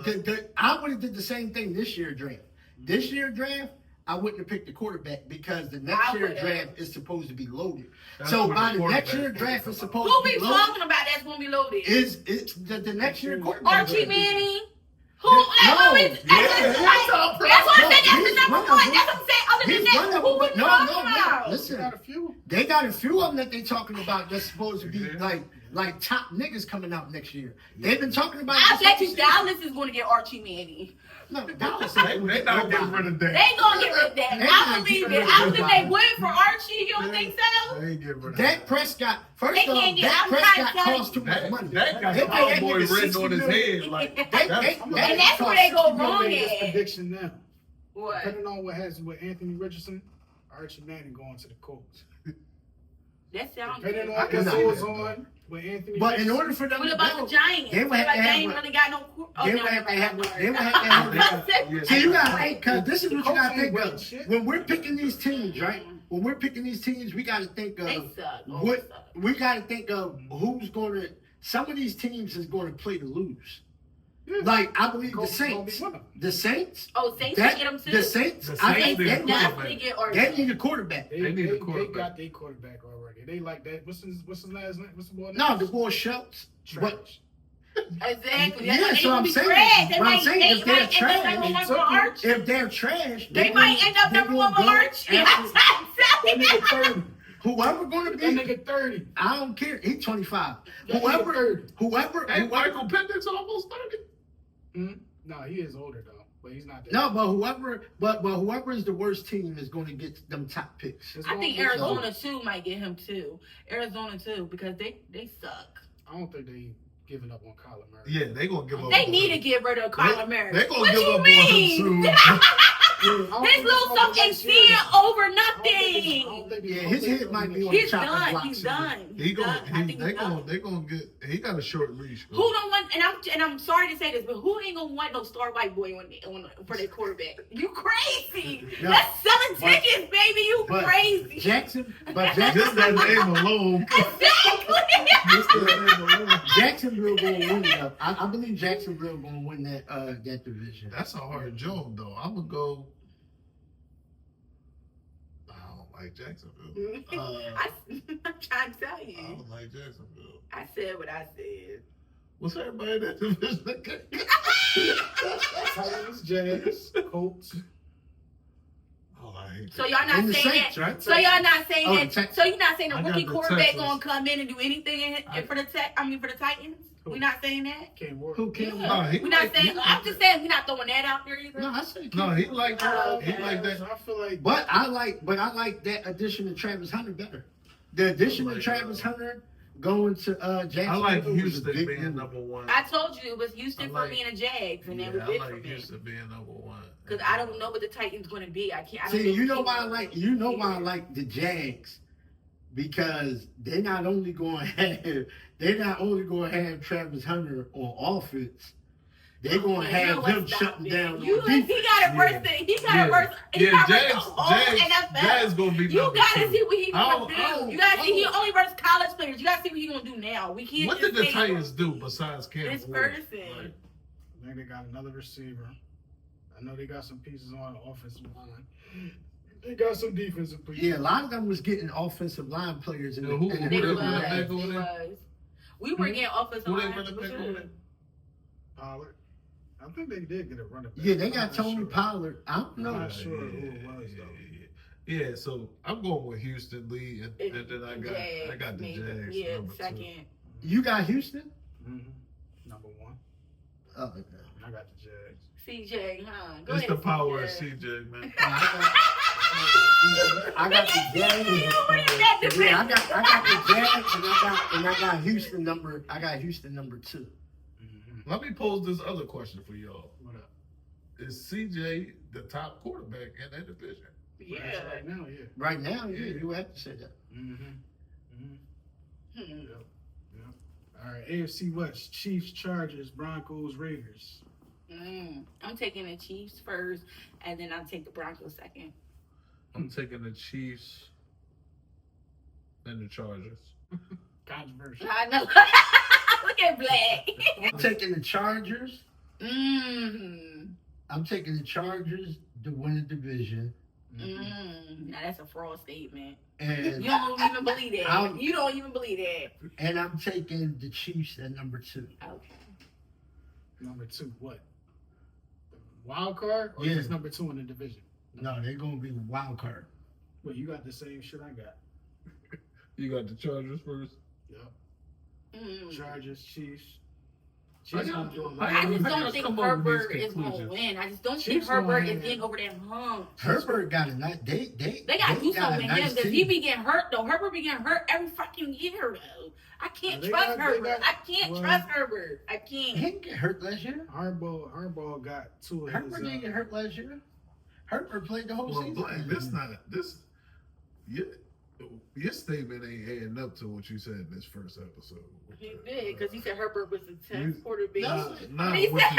I would have did the same thing this year draft. This year draft, I wouldn't have picked the quarterback because the next I year would've. draft is supposed to be loaded. That's So where by the the next quarterback year draft comes is from. supposed Who to be we loaded. talking about that's gonna be loaded? It's the next year quarterback. Archie Manning. Who? No, That's what I said. That's the He's number one of one. them. That's what I'm saying. Other than He's that, one of who them, we but talking about? You Listen, got a few. they got a few of them that they talking about that's supposed to be Yeah. like top niggas coming out next year. They've been talking about. I this bet whole you Dallas is going to get Archie Manning. No, Dallas They ain't they not getting rid of that. They gonna get rid of that. They I not believe getting it. rid of After they nobody. went for Archie, you don't think so? They ain't getting rid of Dak that. Prescott. First They off, can't get- Dak I'm trying Prescott to tell costs too much money. That got They pay that Cowboy nigga written 60 on his million. head. Like, They- that's- And that's where they go wrong Make this at. prediction now. What? Depending on what happens with Anthony Richardson, Archie Manning going to the Colts. That sounds Depending good. on what can see goes that, on with Anthony But in Richardson. order for them What to about the build, Giants? they would have Like, to they have ain't a- really got no. they would have to have. See, you gotta think, cause this is what you gotta think of. When we're picking these teams, right? When we're picking these teams, we gotta think They of suck. what we gotta think of who's gonna. Some of these teams is gonna play to lose. Like I believe the Colts gonna be Saints. with them. The Saints. Oh, Saints That, get them too. the Saints. The I Saints think need a they, quarterback. definitely get Archie. they need a quarterback. They need a quarterback. They got their quarterback already. They like that. What's his last name? What's the boy name? No, the boy Schultz. But Trash. Exactly. Yeah, They so gonna I'm be saying- trash. They but I'm might, saying they if they're might end up trash, number one it's for okay. Archie. if they're trash, They might end up number one for Archie. That nigga 30. Whoever gonna That be, nigga 30. I don't care. He's 25. That nigga 30. Whoever. Ain't Michael Penix almost 30? No, he is older though, but he's not that. No, but whoever is the worst team is going to get them top picks. It's I gonna think be- Arizona too might get him too. Arizona too because they suck. I don't think they giving up on Kyler Murray. Yeah, they gonna give up. They on need him. to get rid of Kyler Murray. They gonna What give you up mean? on him soon. His little stuff ain't seeing over nothing. Yeah, his head might be on He's the chopping done. block He's soon. done. He He's gonna, done. I think they he's done. gonna, they gonna get. He got a short leash. Who don't want? And I'm sorry to say this, but who ain't gonna want no star white boy for their quarterback? You crazy? No, That's selling but- tickets, baby. You but crazy? Jackson, but Just that name alone. Exactly. Just that name alone. Jacksonville gonna win though. I believe Jacksonville gonna win that division. That's a hard job, though. I'm gonna go. I don't like Jacksonville. I'm trying to tell I you. don't like Jacksonville. I said what I said. What's everybody in that division? Titans, Jags, Colts. Oh, I hate So that. y'all not And the saying Saints, that. right? So y'all not saying Oh, the that. Texans. So you're not saying the I got rookie the quarterback Texans. gonna come in and do anything for the for the Titans? Who? We not saying that. Can't work. Who can? Yeah. No, he We're not like- saying. he- I'm just saying we're not throwing that out there either. No, I say No, he like that. He Okay. like that. I feel like. But I like that addition of Travis Hunter better. The addition of Travis Hunter going to Jacksonville. I like was a Houston big being move. number one. I told you it was Houston I for like- me and the Jags, and that Yeah, was I it for like me. Houston being number one. Because I don't know what the Titans going to be. I can't. I don't See, you know know why I like the Jags, because they're not only going to have Travis Hunter on offense, they're going to have him shutting down on He defense. got a verse. He got a verse. He Yeah, got a verse. Jags, The whole NFL. Jags gonna be You number gotta two. see what he gonna Oh, do. You gotta see he oh. only versus college players. You gotta see what he gonna do now. We can't. What just did the say Titans do besides Cam This Ward? person. Like, I think they got another receiver. I know they got some pieces on the offensive line. They got some defensive pieces. Yeah, a lot of them was getting offensive line players in Yeah, the, who- in the They who was. they running back They over there? was. We were getting offensive Who they line. running back over there? Pollard. I think they did get a running back. Yeah, they I'm got not Tony sure. Pollard. I don't I'm know. not sure who it was though. Yeah, so I'm going with Houston Lee, and then I got the maybe. Jags. Yeah, number 2. second. You got Houston? Number 1. Oh, okay. I got the Jags. CJ, huh? Go It's ahead, the power of CJ. CJ, man. I got the Jags. Yeah, I got the Jags, and I got Houston number. I got Houston number 2. Let me pose this other question for y'all. What up? Is CJ the top quarterback in that division? Yeah. Right now, yeah. Right now, yeah, you have to say that. Yep. All right, AFC West: Chiefs, Chargers, Broncos, Raiders. I'm taking the Chiefs first, and then I'll take the Broncos second. I'm taking the Chiefs and the Chargers. Controversial. I know. Look at Black. I'm taking the Chargers. Mm-hmm. I'm taking the Chargers to win the division. Now that's a fraud statement. And You don't even believe that. You don't even believe that. and I'm taking the Chiefs at number 2. Okay. Number 2, what? Wild card or Yeah. just number 2 in the division? No, they're gonna be the wild card. Well, you got the same shit I got. You got the Chargers first? Yep. Mm. Chargers, Chiefs. I Chiefs got- gonna do it. I just I don't gotta think come up with these Herbert is gonna conclusions. win. I just don't think Chiefs Herbert gonna is win. getting over that hump. Herbert got a nice. They They do something a with nice him because he team. be getting hurt though. Herbert be getting hurt every fucking year though. I can't They trust got- they Herbert. got- I can't well- trust Herbert. I He can't. didn't get hurt last year. Harbaugh got 2 of Herbert didn't his. get hurt last year. Herbert played the whole Well, season. Black, your statement ain't adding up to what you said in this first episode. He did because he said Herbert was the 10th quarterback. Nah, He with said-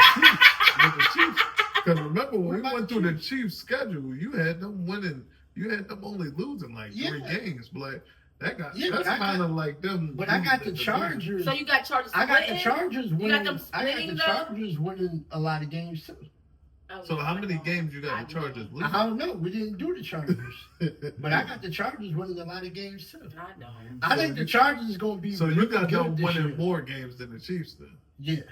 the Chiefs. Because remember when we went through the Chiefs' schedule, you had them winning. You had them only losing like 3 games, Black. That's kind of like them. But I got the losing Chargers. So you got Chargers. I got the splitting? Chargers You winning. got them I got splitting the though? Chargers winning a lot of games too. Oh, So how I many know. games you got I the Chargers know. losing? I don't know. We didn't do the Chargers, but I got the Chargers winning a lot of games too. I don't. I think the Chargers is going to be. So you really got good them this winning year. more games than the Chiefs then? Yeah, I think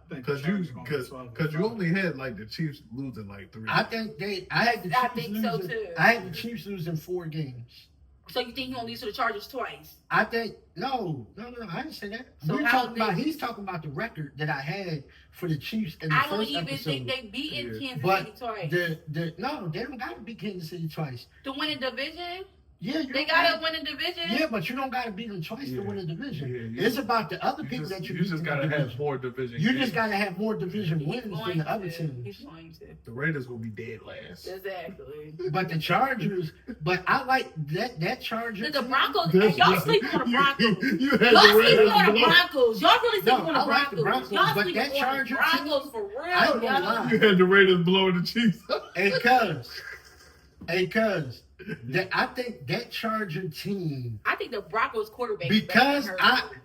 the Because Chargers gonna be 12 and you 5. only had like the Chiefs losing like 3. I think they. I had the I Chiefs think so, losing. too. I had the Chiefs losing 4 games. So you think he gonna lose to the Chargers twice? I think no. I didn't say that. So We're how talking about. they- He's talking about the record that I had for the Chiefs in the I don't first even episode. think they beaten Yeah. Kansas But City twice. no, they don't got to beat Kansas City twice. To win a division, Yeah, you they don't gotta win a division. Yeah, but you don't got to beat them twice Yeah. to win a division. Yeah, It's about the other people that you beat just in the gotta have division. more division. You games. just got to have more division He's wins than going the other to. He's teams. going to. The Raiders will be dead last. Exactly. But the Chargers, but I like that Chargers. The team. Broncos, That's y'all right. sleeping on the Broncos. You had Y'all the sleeping Raiders on the blow. Broncos. Y'all really No, sleeping on I the like the Broncos. Broncos, Y'all but sleeping that on the Charger Broncos team- for real, I ain't gonna y'all. lie. You had the Raiders blowing the Chiefs up. Hey, cuz, I think that Charger team, I think the Broncos quarterback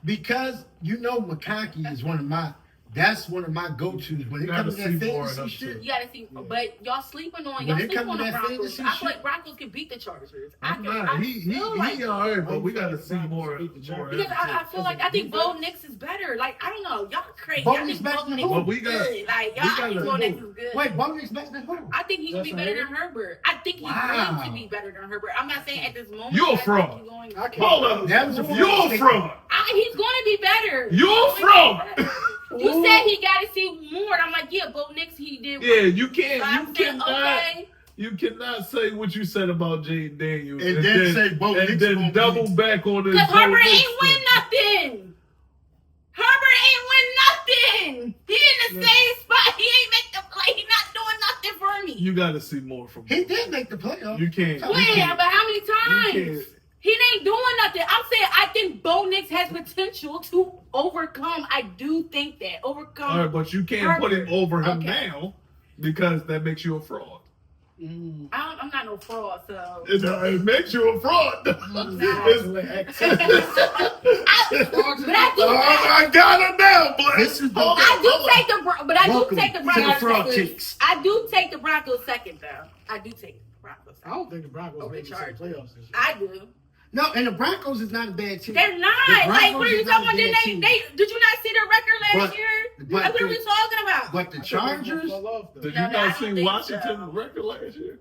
because you know McConkey is one of my go-tos when it Gotta comes to see that more fantasy of them, shit. You gotta see, but y'all sleeping on When y'all it sleeping come on to the that Broncos. fantasy I feel shit- like Broncos can beat the Chargers. I'm not. He all right, but we gotta see more. Because I feel like I think Bo Nix is better. Like I don't know, y'all crazy. Bo I Nix think better Bo than Nix who? Well, we is got- good. Like we y'all gotta- think Bo Nix is good. Wait, Bo Nix better than who? I think he's gonna be Justin better than Herbert? Herbert. I think he's Wow. going to be better than Herbert. I'm not saying at this moment. You're a I think fraud. he's going I to. can't- Hold up. That was a You're a fraud. fraud. He's going to be better. You're a fraud. You said he got to see more. I'm like, yeah, Bo Nix, he did. Yeah, you So can't. I'm You saying, cannot. okay. You cannot say what you said about Jane Daniels And then say Bo Nix and then gonna double be- back on this. Because Bo Herbert Nix ain't win thing. nothing. Herbert ain't win nothing. He in the same spot. He ain't make the play. He not doing nothing for me. You got to see more from He him. did make the playoffs. You can't. When? But how many times? can't. He ain't doing nothing. I'm saying I think Bo Nix has potential to overcome. I do think that. Overcome. All right, but you can't put him over him Okay. now because that makes you a fraud. I'm not no fraud, so. It makes you a fraud. I got it now, Black. This is the- I do take the Welcome take the to the Broncos Frog second. Chicks. I do take the Broncos second though. I do take the Broncos I second. don't think the Broncos Over make the Chargers. playoffs this year. I do. No, and the Broncos is not a bad team. They're not. The Like, Broncos what are you is not talking about? a bad Did team. they did you not see their record last But year? That's what the, we're talking about. but the I think Chargers, they fell off, though. Did No, you I not don't see think Washington so. record last year?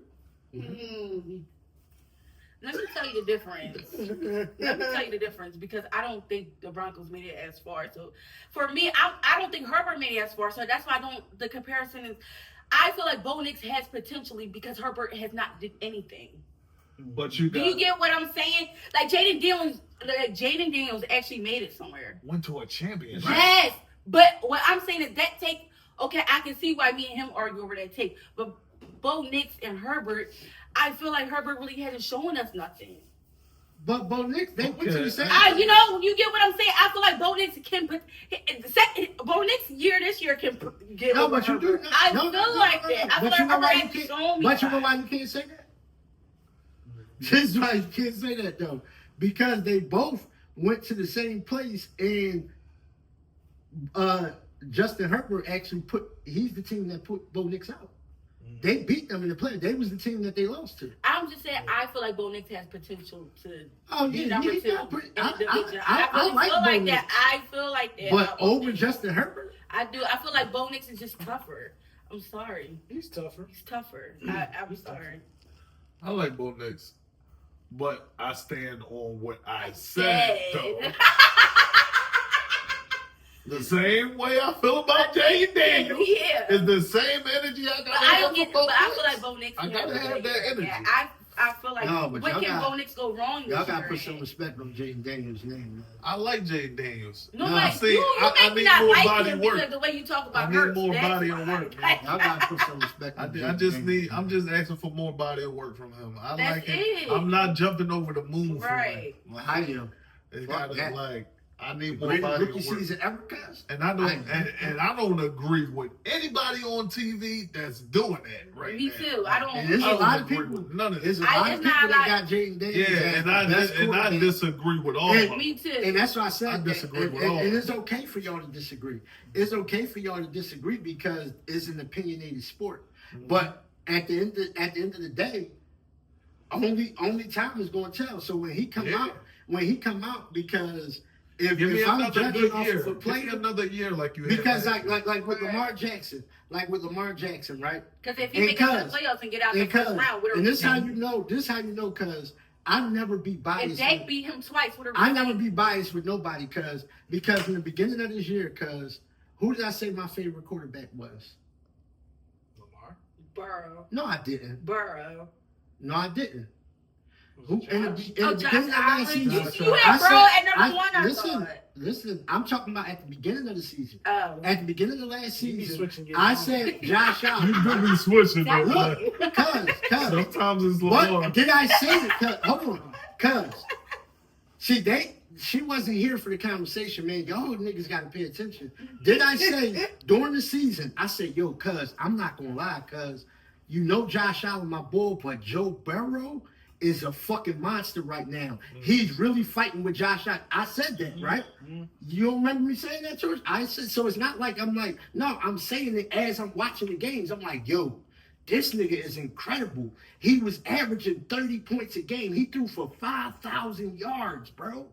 Let me tell you the difference. Let me tell you the difference because I don't think the Broncos made it as far. So for me, I don't think Herbert made it as far. So that's why I don't. The comparison is, I feel like Bo Nix has potentially because Herbert has not did anything. But you Do got you get what I'm saying? Like Jaden Daniels actually made it somewhere. went to a championship. Yes, but what I'm saying is that take. Okay, I can see why me and him argue over that take. But Bo Nix and Herbert, I feel like Herbert really hasn't shown us nothing. but Bo Nix, they went to Okay. the same. You know, you get what I'm saying. I feel like Bo Nix can put the second Bo Nix this year can get No, over but you do. Herbert. I feel like that. I feel But like you know Herbert why you hasn't can't. shown me. But you know that. why you can't say that? This is why you can't say that though, because they both went to the same place, and Justin Herbert actually he's the team that put Bo Nix out. They beat them in the play. They was the team that they lost to. I'm just saying, I feel like Bo Nix has potential to Oh be yeah, number he two got pretty. in the division. I I like feel Bo like Nix, that. I feel like that. but I over think- Justin Herbert. I do. I feel like Bo Nix is just tougher. I'm sorry. He's tougher. He's tougher. I'm sorry. I like Bo Nix, but I stand on what I said. Though. The same way I feel about Jaden Daniels. Yeah. It's the same energy I got. But I don't get. But I feel like Bo Nix. I gotta has have that it. energy. Yeah, I feel like No, but what y'all can got- Bo Nix go wrong? Y'all this gotta year? put some respect on Jaden Daniels' name, man. I like Jaden Daniels. No, No, like see, you I make me need not more like body him work. because the way you talk about I need Hurts, more that's body why. of work, man. Y'all gotta put some respect I on just Jaden need. Daniels' I'm name. just asking for more body of work from him. I That's like it. it. I'm not jumping over the moon for Right. it. Well, how you? It's Fuck gotta that. like. I need more Greatest body rookie of work. season ever, cuz. And I don't and I don't agree with anybody on TV that's doing that right Me now. too. I don't. And there's I a lot of agree people. with none of There's this. a lot of it's people not that like- got Jaden Daniels. Yeah, as and the best I quarterback. disagree with all of them. Me too. And that's why I said I that. disagree And, with and- all and of it's okay for y'all to disagree. It's okay for y'all to disagree because it's an opinionated sport. Mm-hmm. But at the end of the day, only time is going to tell. So when he come out, because if Give me I'm another judging good off year. of a Give me player, another year like you because had. like with Lamar Jackson, right? Because if And you make it to cuz- the playoffs and get out the And first cuz, round, with a and this how receiver, you know. This how you know, cause I never be if biased. Dak beat him twice, with a I never receiver, be biased with nobody because in the beginning of this year, who did I say my favorite quarterback was? Lamar. Burrow. No, I didn't. Burrow. No, I didn't. Was Who it in Josh? the Oh, beginning Josh of last Allen. season? You I had Burrow at number one, I listen, thought. listen. I'm talking about at the beginning of the season. Oh. At the beginning of last You be season, switching your I phone. said Josh You Allen. do be switching, That's bro. it. Cuz. Sometimes it's Lamar. What did I say? Hold on, cuz. See, she wasn't here for the conversation, man. Y'all niggas gotta pay attention. Did I say during the season? I said, yo, cuz I'm not gonna lie, cuz you know Josh Allen, my boy, but Joe Burrow is a fucking monster right now. He's really fighting with Josh Allen. I said that, right? You don't remember me saying that, George? I said so. It's not like I'm like, no, I'm saying it as I'm watching the games. I'm like, yo, this nigga is incredible. He was averaging 30 points a game. He threw for 5,000 yards, bro.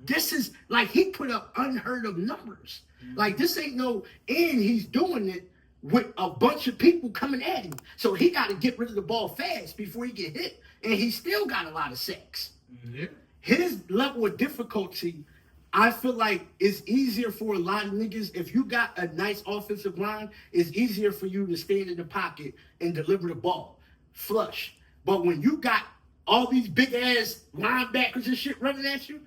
This is like he put up unheard of numbers. Like this ain't no, and he's doing it with a bunch of people coming at him. So he got to get rid of the ball fast before he get hit. And he still got a lot of sacks. Yeah. His level of difficulty, I feel like it's easier for a lot of niggas. If you got a nice offensive line, it's easier for you to stand in the pocket and deliver the ball flush. But when you got all these big ass linebackers and shit running at you,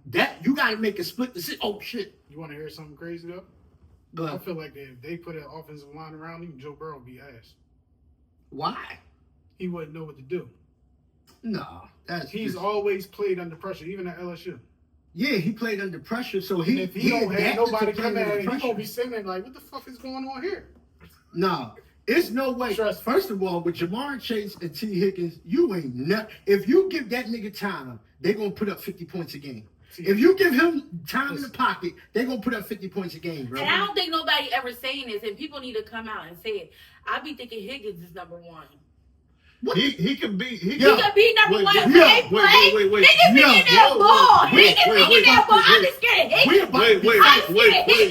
that you got to make a split decision. Oh shit! You want to hear something crazy though? I But feel like if they put an offensive line around him, Joe Burrow would be ass. why? He wouldn't know what to do. No, that's He's just, always played under pressure, even at LSU. yeah. He played under pressure, so And he if he don't have adapted nobody to come playing at under him, he pressure. gonna be sitting there like, what the fuck is going on here? No, it's no way. Trust me. First of all, with Jamar Chase and T. Higgins, you ain't never. If you give that nigga time, they gonna put up 50 points a game. If you give him time in the pocket, they gonna put up 50 points a game, bro. And I don't think nobody ever saying this, and people need to come out and say it. I be thinking Higgins is number one. He can be. He Yeah. He could be number Wait, one. wait, If yeah. they play, wait. he can be Yeah. in that ball. He Wait, can wait, be in that ball. I'm wait. just scared of We Higgins. about to be Wait, fighting.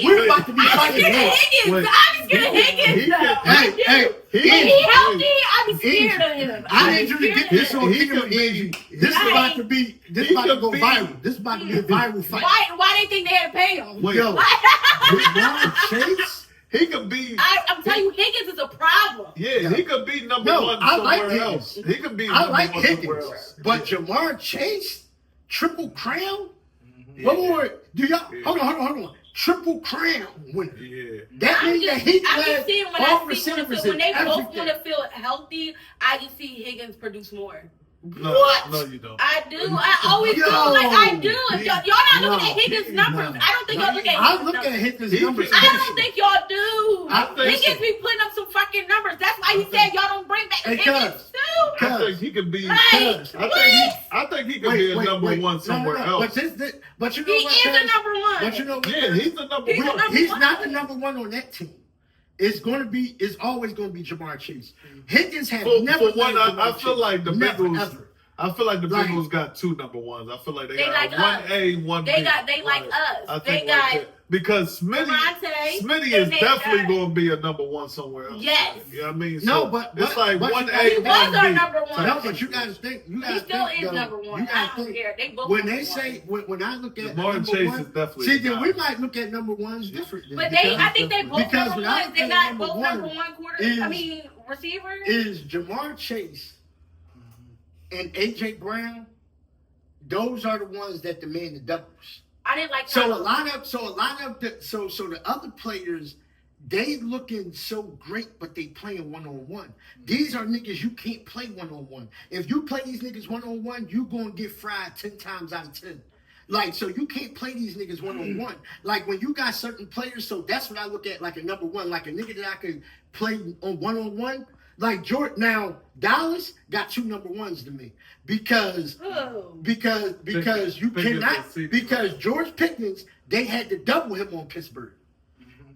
We're about to be I'm fighting. scared of now. Higgins. Wait. I'm scared of Higgins. He though. can- I do. Hey, When hey, he healthy, I'm scared of him. I need you to get this on He camera, can be- Angie. This is about to be. This He about to can go be- viral. This is about to be a viral fight. Why they think they had to pay him? Wait. Yo, Jamar Chase. He could be. I'm telling you, Higgins is a problem. Yeah, he could be number No, one I like somewhere Higgins. else. He could be I number like one somewhere Higgins, else. but Jamar Chase, triple crown. Yeah. One more. Do y'all? Hold on. Triple crown winner. Yeah. That I'm means that just, he I'm just led seeing when all I see receivers when they in both everything. want to feel healthy, I just see Higgins produce more. No, What? No, you don't. I do. I always do. Yo. Like I do. If y'all not looking No. at Higgins' numbers. No. I don't think y'all look at I Higgins' look at numbers. Higgins' numbers. I don't think y'all do. I think Higgins so. be putting up some fucking numbers. That's why he said y'all don't bring back Hey, Higgins cuz. too. I think he could be. Like, I think he could be a number one somewhere else. But you know He what? is the Cuz? number one. But you know what? Yeah, Cuz? he's the number He's one. the number He's one. not the number one on that team. It's always going to be Jamar Chase. Higgins has For never. one, been I Jamar feel Chase. like the Never, Bengals. ever. I feel like the Like- Bengals got two number ones. I feel like they They got like one us. A, one B. They like us. I They think got like that. Because Smitty Devontae, is and they definitely got- going to be a number one somewhere else. Yes. You know what I mean? No, So but it's like but one you A, gotta- He was one our B. number one. No, but you got to think. You He got to still think. is though, number one. You I got to don't think. care. They both When number they one. say when I look at Jamar number Chase one, is definitely see, the then guy. we might look at number ones differently. But I think they both Because number when I ones. look They at not number both one number one is- receivers. is Jamar Chase and AJ Brown. Those are the ones that demand the doubles. I didn't like. So a Carlos. lot of the other players, they looking so great, but they playing 1-on-1. These are niggas you can't play 1-on-1. If you play these niggas 1-on-1, you gonna get fried 10 times out of 10. Like, so you can't play these niggas 1-on-1. Like when you got certain players, so that's what I look at like a number one, like a nigga that I could play on 1-on-1. Like Jordan, now Dallas got two number ones to me because Ooh. because you Pickens cannot and CeeDee because Lamb. George Pickens, they had to double him on Pittsburgh.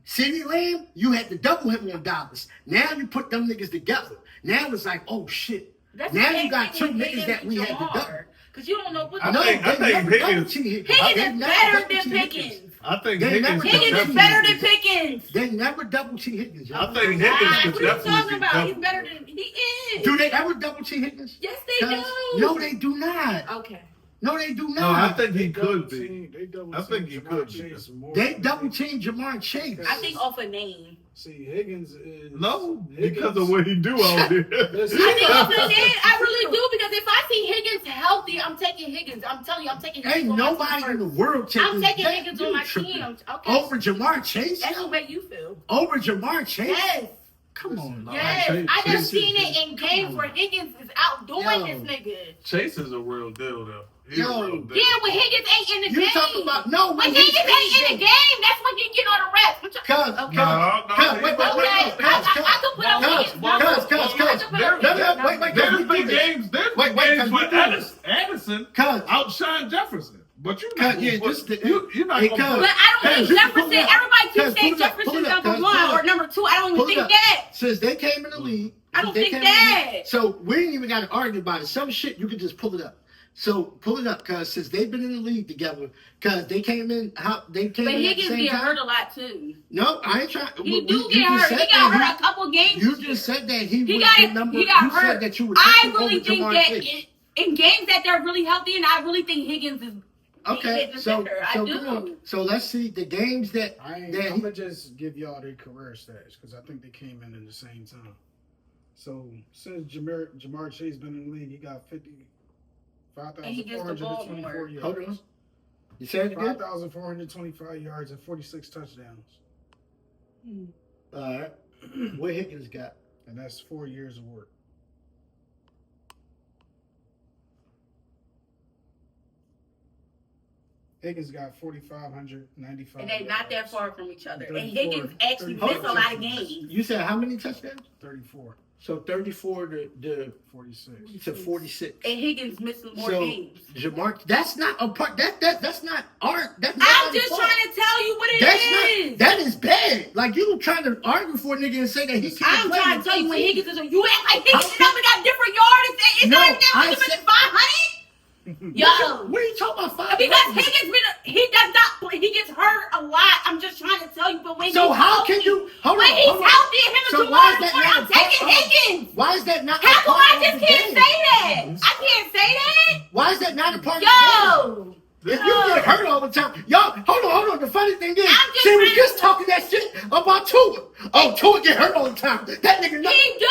CeeDee Lamb, you had to double him on Dallas. Now you put them niggas together. Now it's like, oh shit. That's Now the you same got two thing with niggas that we had to Jamar. double. Cause you don't know what I the think- they never Higgins- double T. Higgins. Higgins They is never better double than T. Pickens. I think They Higgins never- could Higgins is definitely better be- than Pickens. They never double T Higgins. I Y'all. think Higgins God, could what are you definitely talking be about? He's double. better than he is. Do they ever double T Higgins? Yes, they 'Cause- do. No, they do not. Okay. No, they do No, I not. think he Double could be. team- They double I think team he Jamar could be. Chase more They than double team Jamar Chase. I think off a name. See, Higgins is No, Higgins, because of what he do out there. Listen, I think off a name. I really do because if I see Higgins healthy, I'm taking Higgins. I'm telling you, I'm taking Higgins. Ain't on my nobody team in the first. world taking I'm taking that. Higgins on You my tripping. team. Okay. Over Jamar Chase? That's what make you feel. Over Jamar Chase? Yes. Come on. Yes. Chase- I Chase just seen is- it in games where Higgins is outdoing Yo. this nigga. Chase is a real deal, though. He's Yo. a real deal. Yeah, when Higgins ain't in the You game. talking about no when when Higgins he's ain't in the game, that's when you get on the reps. Cuz, Okay. wait, Okay, I could put up Higgins' numbers. I could put up Higgins' numbers. There's been games. There's Wait, been wait, games cause where we doing Anderson Cuz, outshined Jefferson. But you Cuz, not yeah, gonna this put- the- you're not hey, gonna cuz, put- But I don't Cuz, think just pull Jefferson. it up. Everybody Cuz, keeps pull saying it up, pull Jefferson's it up, number cuz, one pull it or up. number two. I don't even Pull it think up. that. Since they came in the league, I don't since they think came in the league- that. So we ain't even got to argue about it. Some shit you can just pull it up. So pull it up, cuz since they've been in the league together, cuz they came in they came But in at the Higgins same get time. hurt a lot too. No, I ain't trying. He we- do you get just hurt. said He got that hurt a couple games. You just said that he was got the it. number. He got you hurt. said that you were I taking really over think Jamar that Chase. in games that they're really healthy, and I really think Higgins is Okay, the so defender. I so do. come on. So let's see the games that I'm that gonna just give y'all their career stats because I think they came in the same time. So since Jamar Chase been in the league, he got And he gets the ball 5,424 more. yards. Hold on. You said it again? 5,425 yards and 46 touchdowns, All right. What Higgins got? and that's 4 years of work. Higgins got 4,595. And they not that yards. far from each other. And 34, Higgins actually 34 missed a lot of games. You said how many touchdowns? 34, So 34 to 46. 46. And Higgins missing more So games. Jamar, that's not a part. That's not art. That's not I'm our just fault. trying to tell you what it That's is. not. That is bad. Like you trying to argue for a nigga and say that he can't I'm play. trying to tell you when Higgins is. You act like How Higgins never got different yardage. It's No, not even I that said- 500. Yo. What are you talking about? Because he does not play. He gets hurt a lot. I'm just trying to tell you. But when So he's how healthy, can you? Hold when on, he's hold on. healthy, him and So Jamar why is that Jordan, not I'm a part taking of- Higgins. Why is that not? How a come part I of just the can't game? say that? I can't say that. Why is that not a part of the game? Yo. If you get hurt all the time, y'all, hold on. The funny thing is, I'm just she was trying just to- talking that shit about Tua. Oh, Tua get hurt all the time. That nigga not. He do.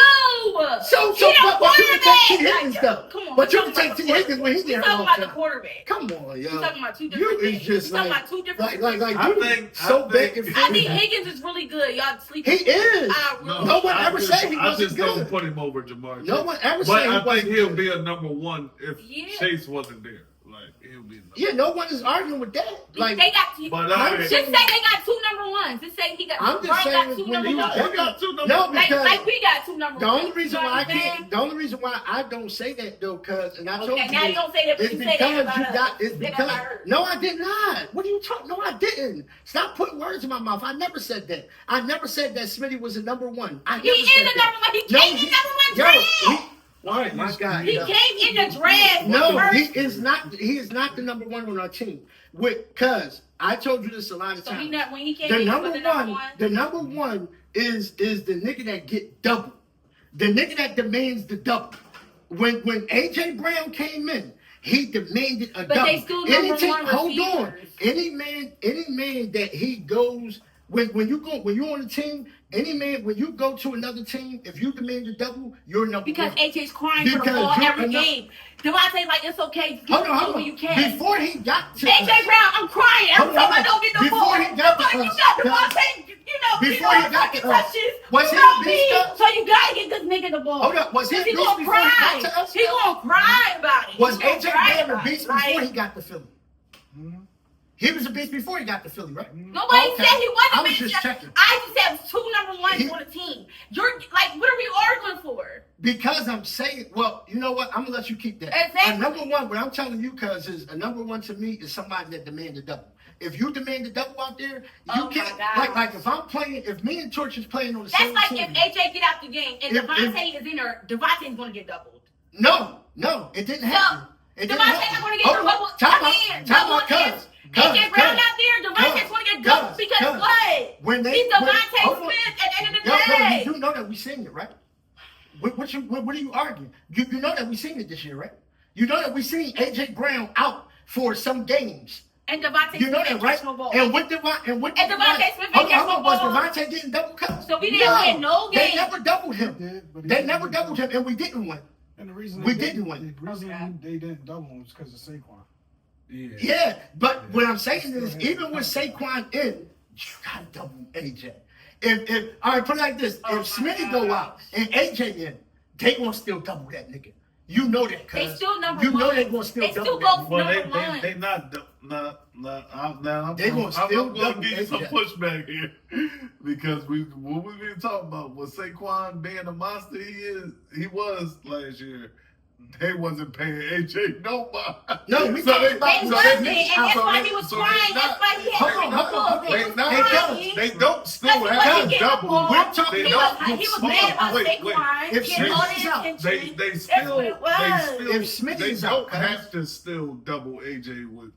So, He the but you can take T. quarterback. Higgins Like, though. come on, But you we can talking take T. about the Higgins when he We get hurt talking all about the the time. quarterback. Come on, yo. We talking about two You different is things. just We talking like, about two different like things. I you think- so I big think- and I think fat. Higgins is really good. Y'all sleep. He is. No one I ever just- said he I wasn't just don't good. put him over Jamar. No Chase. one ever But said he I think wasn't he'll good. be a number one if Yeah. Chase wasn't there. Like he'll be. Yeah, no one is arguing with that. Like, they got two. But Just say they got two number ones. Just say he got. I'm just Brian saying got two when number you ones. He got two number no, one. because Like we got two number the ones. only reason You know why I what I'm saying? can't, the only reason why I don't say that though, cause and I told Okay, you, now you don't say that, but it's you say because that you about us. got. It's Say that because about her. no, I did not. What are you talking? No, I didn't. Stop putting words in my mouth. I never said that. I never said that Smitty was a number one. I He never is said the that. number one. He No, came in number one yo, draft. oh my God, He yo. came in the draft. No, first. he is not. He is not the number one on our team. Cause I told you this a lot of So he times. not when he came The in. number He was the one, the number one is the nigga that get double. The nigga that demands the double. When AJ Brown came in, he demanded a double. they still number one Hold on. receivers. Any man that he goes when you're on the team, any man when you go to another team, if you demand a double, you're number Because one. AJ's crying for the Because ball you're every enough- game. Devontae like it's okay. Get Hold the on, ball hold when on. you can. Before he got to AJ Brown, I'm crying every Hold time on. I don't get the Before ball. he got to You us, got the- Devontae, Before he got to us, touches. was you he know a me, beast up? so you gotta get this nigga the ball. Hold up, was he a He beast gonna before he cry. got to us? He gonna cry about it. Was He gonna AJ cry Brown a about beast it. before Like, he got to Philly? He was a beast before he got to Philly, right? Nobody Okay. said he wasn't. I was man. just checking. I just said it was two number ones He- on the team. You're like, what are we arguing for? Because I'm saying, well, you know what? I'm gonna let you keep that. Exactly. A number one, what I'm telling you, cuz, is a number one to me is somebody that demands a double. If you demand a double out there, you Oh my can't. God. Like if I'm playing, if me and Torch is playing on the That's same like team. if AJ get out the game and If- Devontae is in there, Devontae's gonna get doubled. No, it didn't happen. It didn't Devontae's happen. not gonna get Hold on, doubled. time I out, mean, time double out, cuz. AJ Brown Cuz. out there, Devontae's gonna get doubled because cuz. what? When they- He's when- Devontae hold on. Smith at the end of the Yo, day. you know that we seen it, right? What are you arguing? You know that we seen it this year, right? You know that we seen AJ Brown out for some games. And Devontae You know Smith that, ain't right? catch no ball. And with Devontae And Devontae Smith ain't hold catch no on, was ball. Devontae getting double cut? So we didn't win no They game. never doubled him. Did, but he They didn't never win. doubled him, and we didn't win. And the reason We they didn't win. The reason Okay. they didn't double him was because of Saquon. Yeah, but what I'm saying is, even with Saquon in, you gotta double AJ. If all right, put it like this: Oh if my Smitty go gosh. out and AJ in, they gonna still double that nigga. You know that, cuz. They still number You know one. they gonna still They double still that. both nigga. Well, number one. they not. I'm They gonna still I'm gonna double give you some AJ. pushback here because what we've been talking about was Saquon being the monster he was last year. They wasn't paying AJ no mind. No, we so talking about They so wasn't, they- and that's so why they- he was so crying. they That's not- why he had hold to on, look. hold on, He They was not. crying. They don't still That's have because to he double. get We're talking They He about- was, don't. he was Hold mad on, about wait. Saquon If getting all Smitty's the out, attention. They That's still what it was. If Smitty's they out, don't cuz. have to still double AJ with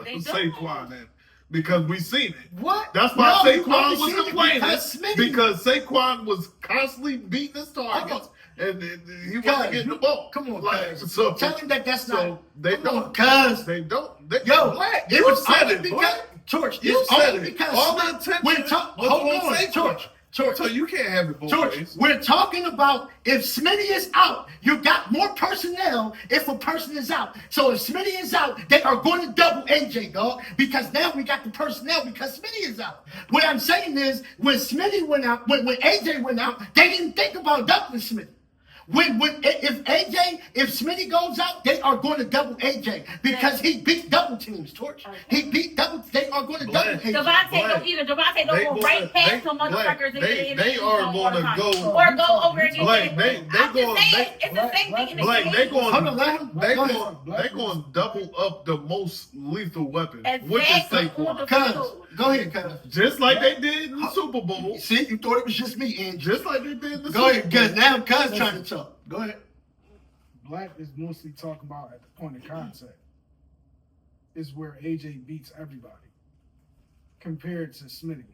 They don't. Saquon in because we seen it. What? That's why No, you Saquon only was seen it complaining because Smitty. because Saquon was constantly beating his targets and he wasn't getting the ball. Come on, Like, cuz. so Tell him that that's so not. they Come on, don't. cuz. They don't. They, Yo, Black, it you was said only it, because Black. Torch. You It's said only it. because All the attention we're was hold on on, Saquon. Torch. So you can't have it both George, ways. we're talking about if Smitty is out, you got more personnel if a person is out. So if Smitty is out, they are going to double AJ, dog, because now we got the personnel because Smitty is out. What I'm saying is when Smitty went out, when AJ went out, they didn't think about doubling Smitty. If Smitty goes out, they are going to double AJ because he beat double teams. Torch. He beat double. They are going to double AJ. Devontae don't go right past some motherfuckers they are going to go or go over and Blake, it's the same thing in the Blake, game. they going Hold on, let him. they go going ahead. they going to double up the most lethal weapon, which is Exactly. Saquon. Cuz, go ahead, cuz. Just like they did in the Super Bowl. See, you thought it was just me, and Just like they did in the go Super ahead, Bowl. cuz now cuz trying to talk. Go ahead. Black is mostly talking about at the point of contact. Is where AJ beats everybody. Compared to Smitty.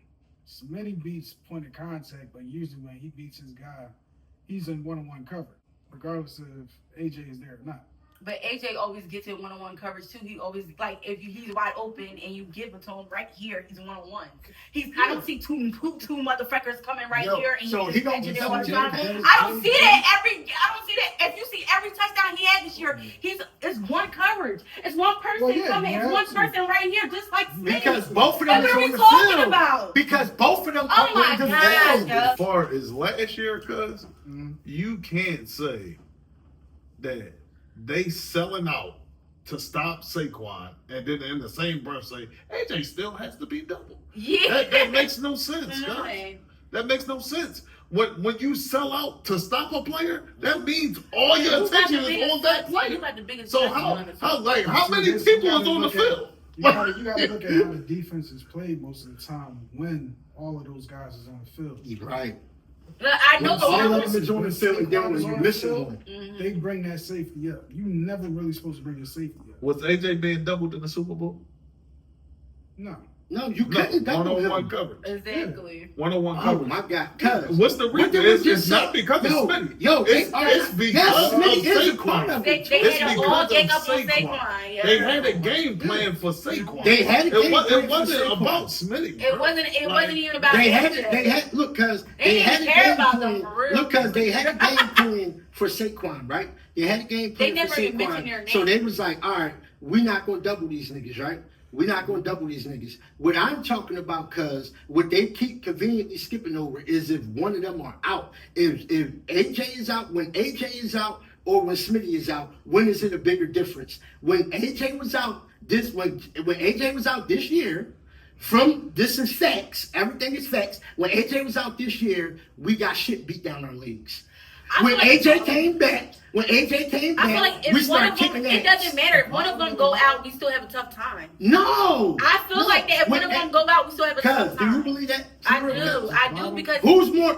Smitty beats point of contact, but usually when he beats his guy, he's in one-on-one cover, regardless if AJ is there or not. But AJ always gets in one-on-one coverage too. He always if he's wide open and you give it to him right here, he's one-on-one. I don't see two motherfuckers coming right here and so he don't catching be it all the something time. like I don't see that. If you see every touchdown he had this year, it's one coverage. It's one person Well, yeah, coming. you It's have one to. person right here, just like Smith. Because both of them What is are we on the talking field. about? Because both of them Oh are my on the God, field. yeah. As far as last year, cuz Mhm. you can't say that they selling out to stop Saquon and then in the same breath say AJ still has to be double. Yeah. That makes no sense, guys. Right. That makes no sense. When you sell out to stop a player, that means all your Who got attention the is biggest on that touch? player. Who got the biggest So touch how on the how field? like how See, many this, people you is gotta on the look at- field? You gotta look at how the defense is played most of the time when all of those guys is on the field. Right. I know When the all of numbers. them is on the field and down when you're missing one. Mhm. They bring that safety up. You never really supposed to bring your safety up. Was AJ being doubled in the Super Bowl? No. No, you No, couldn't double one-on-one him. coverage. Exactly. One-on-one Oh coverage. my God, cuz. What's the What reason? did we It's just not say? because of Yo, Smitty. yo, it's yes, because Smitty of is a part Saquon. of They it. had It's to all because gang of up on Saquon. Saquon. Yeah. They had a game plan for Saquon. They had a game It plan for wasn't Saquon. about Smitty. It bro. wasn't even about They had AJ. look, cuz They they didn't had a care game about them plan. for real. Look, cuz they had a game plan for Saquon, right? They had a game They plan for never even mentioned their Saquon. So name. they was like, all right, we're not gonna double these niggas, right? We're not gonna double these niggas. What I'm talking about, cuz what they keep conveniently skipping over is if one of them are out. If AJ is out, when AJ is out, or when Smitty is out, when is it a bigger difference? When AJ was out when AJ was out this year, this is facts. Everything is facts. When AJ was out this year, we got shit beat down our legs. When AJ came back, I feel like we if one started of them, kicking it ass. doesn't matter. If one of them go out, we still have a tough time. No. I feel like that if one of them go out, we still have a tough Cuz, do you time. believe that? I do because Who's more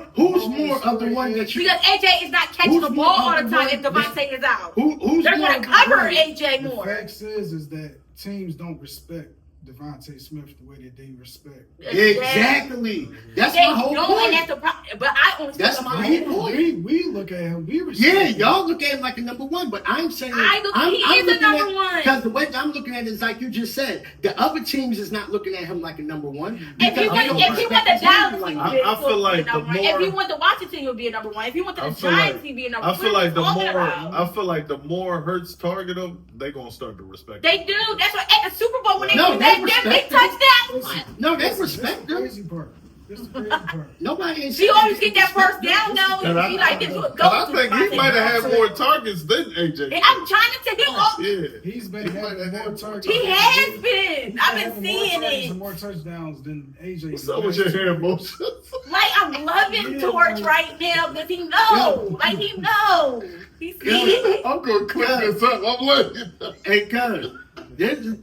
of the one that you? because AJ is not catching Who's the more ball all of the the time one if Devontae is out. Who's They're more going of to the cover one? AJ The more. facts is that teams don't respect Devontae Smith the way that they respect. Exactly. That's They my whole don't, point. and that's the problem. But I only That's speak my about whole him. point. We look at him. We respect Yeah, him. y'all look at him like a number one, but I'm saying He is a number one. Because the way I'm looking at it is like you just said, the other teams is not looking at him like a number one. If he because went, they don't if he went respect to him Dallas, like he that. would I feel like be a the number one. more- If he went to Washington, he would be a number one. If he went to the Giants, he'd be a number one. I feel like the What are you more talking about? I feel like the more Hurts target them, they gonna start to respect. They him. do. That's why at the Super Bowl when they No, do they that big respect him. touchdown. No, they This is respect the him. crazy part. This is the crazy part. Nobody ain't She saying always get that first down though. And And be like, this would go I to think he Devontae. might have had more targets than AJ. I'm trying to tell you. Yeah. He's been having more targets. He has been. I've been having seeing more targets it. and more touchdowns than AJ. What's up with your hand motions? Like I'm loving Torch right now because he knows. Like he knows. He sees it. I'm gonna click this up. I'm looking. Hey, cuz,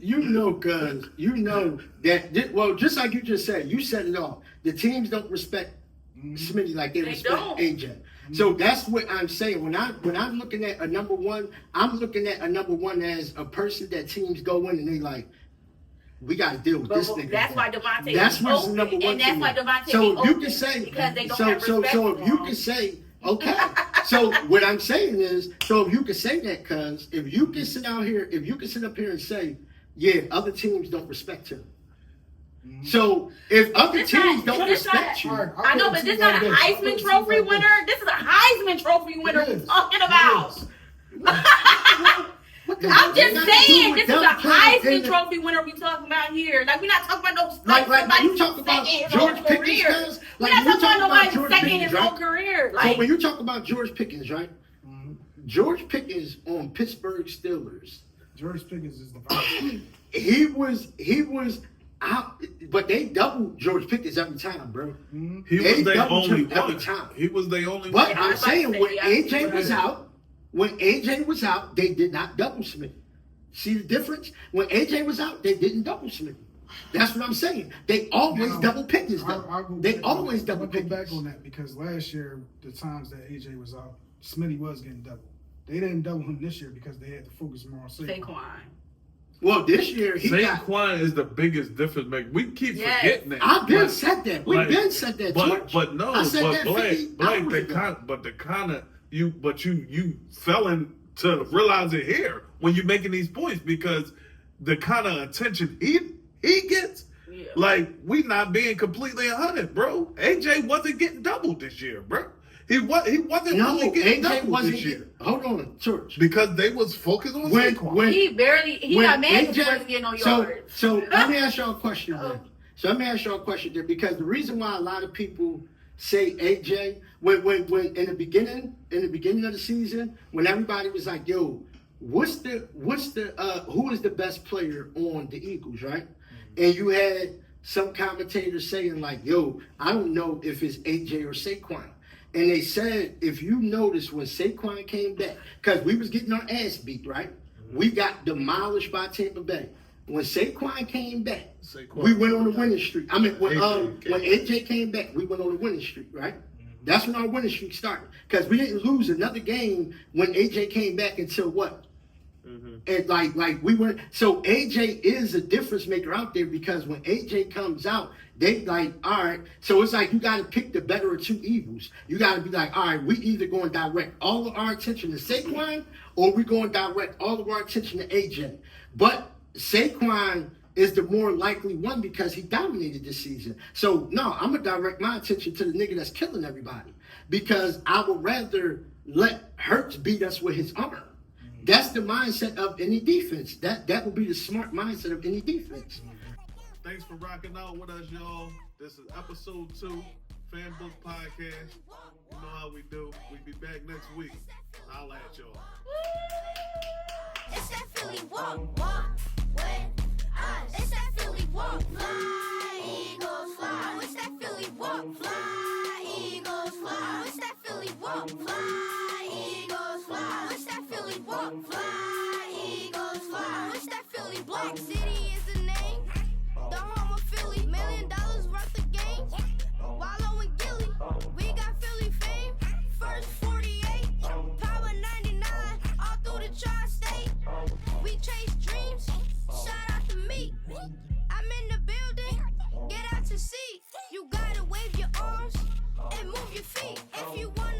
you know that, well, just like you just said, you said it all. The teams don't respect Smitty like they respect don't. AJ. So that's what I'm saying. When I'm looking at a number one, I'm looking at a number one as a person that teams go in and they like, we got to deal with this nigga. That's why Devontae That's is what's open, number one. and that's to why me. Devontae So is if you open can say, because they don't so have respect so for if you him. can say, okay. So what I'm saying is, so if you can say that, cuz if you can sit up here and say, yeah, other teams don't respect him. So if other This teams not- don't this not- respect you, Alright, I know, but this is not a Heisman Trophy winner. This is a Heisman Trophy winner we're talking about. I'm just saying, this is a Heisman Trophy winner we talking about here. Like, we're not talking about no like when you somebody talk about second in his George whole Pickens, career. cuz, We're like not you talking talk about about nobody George second in Pickens, his whole right? career. So Like, when you talk about George Pickens, right? George Pickens on Pittsburgh Steelers. George Pickens is the vibe. He was out, but they doubled George Pickens every time, bro. Mm-hmm. He They was their doubled only him every one. time. He was their only But one. I'm saying when Yeah. AJ was out, they did not double Smith. See the difference? When AJ was out, they didn't double Smith. That's what I'm saying. They always Now, double Pickens, though. I'll go They back always on, double I'll go back Pickens. on that because last year, the times that AJ was out, Smitty was getting doubled. They didn't double him this year because they had to focus more on Saquon. Saquon. Well, this year he got. Saquon is the biggest difference maker. We keep Yes. forgetting that. I've been But- said that. We've like, been said that. George. But no, I said but that Blake, 50 the hours ago. kind of you fell into realize it here when you're making these points because the kind of attention he gets, Yeah. like we not being completely 100, bro. AJ wasn't getting doubled this year, bro. He wasn't No, really getting AJ doubled wasn't. this year Hold on, George. because they was focused on Saquon. When He when got mad because he AJ wasn't getting no so yards. so let me ask y'all a question Oh. then. So let me ask y'all a question there because the reason why a lot of people say AJ when in the beginning of the season when everybody was like, yo, what's the who is the best player on the Eagles, right? And you had some commentators saying like, yo, I don't know if it's AJ or Saquon. And they said, if you notice when Saquon came back, because we was getting our ass beat, right? We got demolished by Tampa Bay. When Saquon came back, Saquon. we went on a winning streak. I mean, when AJ AJ came back, we went on a winning streak, right? That's when our winning streak started. Because we didn't lose another game when AJ came back until what? And like we were, so AJ is a difference maker out there because when AJ comes out, they like, all right. So it's like you got to pick the better of two evils. You got to be like, all right, we either going to direct all of our attention to Saquon or we going to direct all of our attention to AJ. But Saquon is the more likely one because he dominated this season. So no, I'm gonna direct my attention to the nigga that's killing everybody because I would rather let Hurts beat us with his arm. That's the mindset of any defense. That would be the smart mindset of any defense. Thanks for rocking out with us, y'all. This is episode 2, Fanbook Podcast. You know how we do. We be back next week. I'll at y'all. It's that Philly walk, walk with us. It's that Philly walk, fly, Eagles fly. It's that Philly walk, fly, Eagles fly. It's that Philly walk, fly, Eagles fly. It's that Philly walk, fly, Eagles fly. It's that Philly Black City is the name. The home of Philly, $1 million worth of games. Wallow and Gilly, we got Philly fame. First 48, Power 99, all through the tri-state. We chase dreams, shout out to me. I'm in the building, get out to see. You gotta wave your arms and move your feet. If you wanna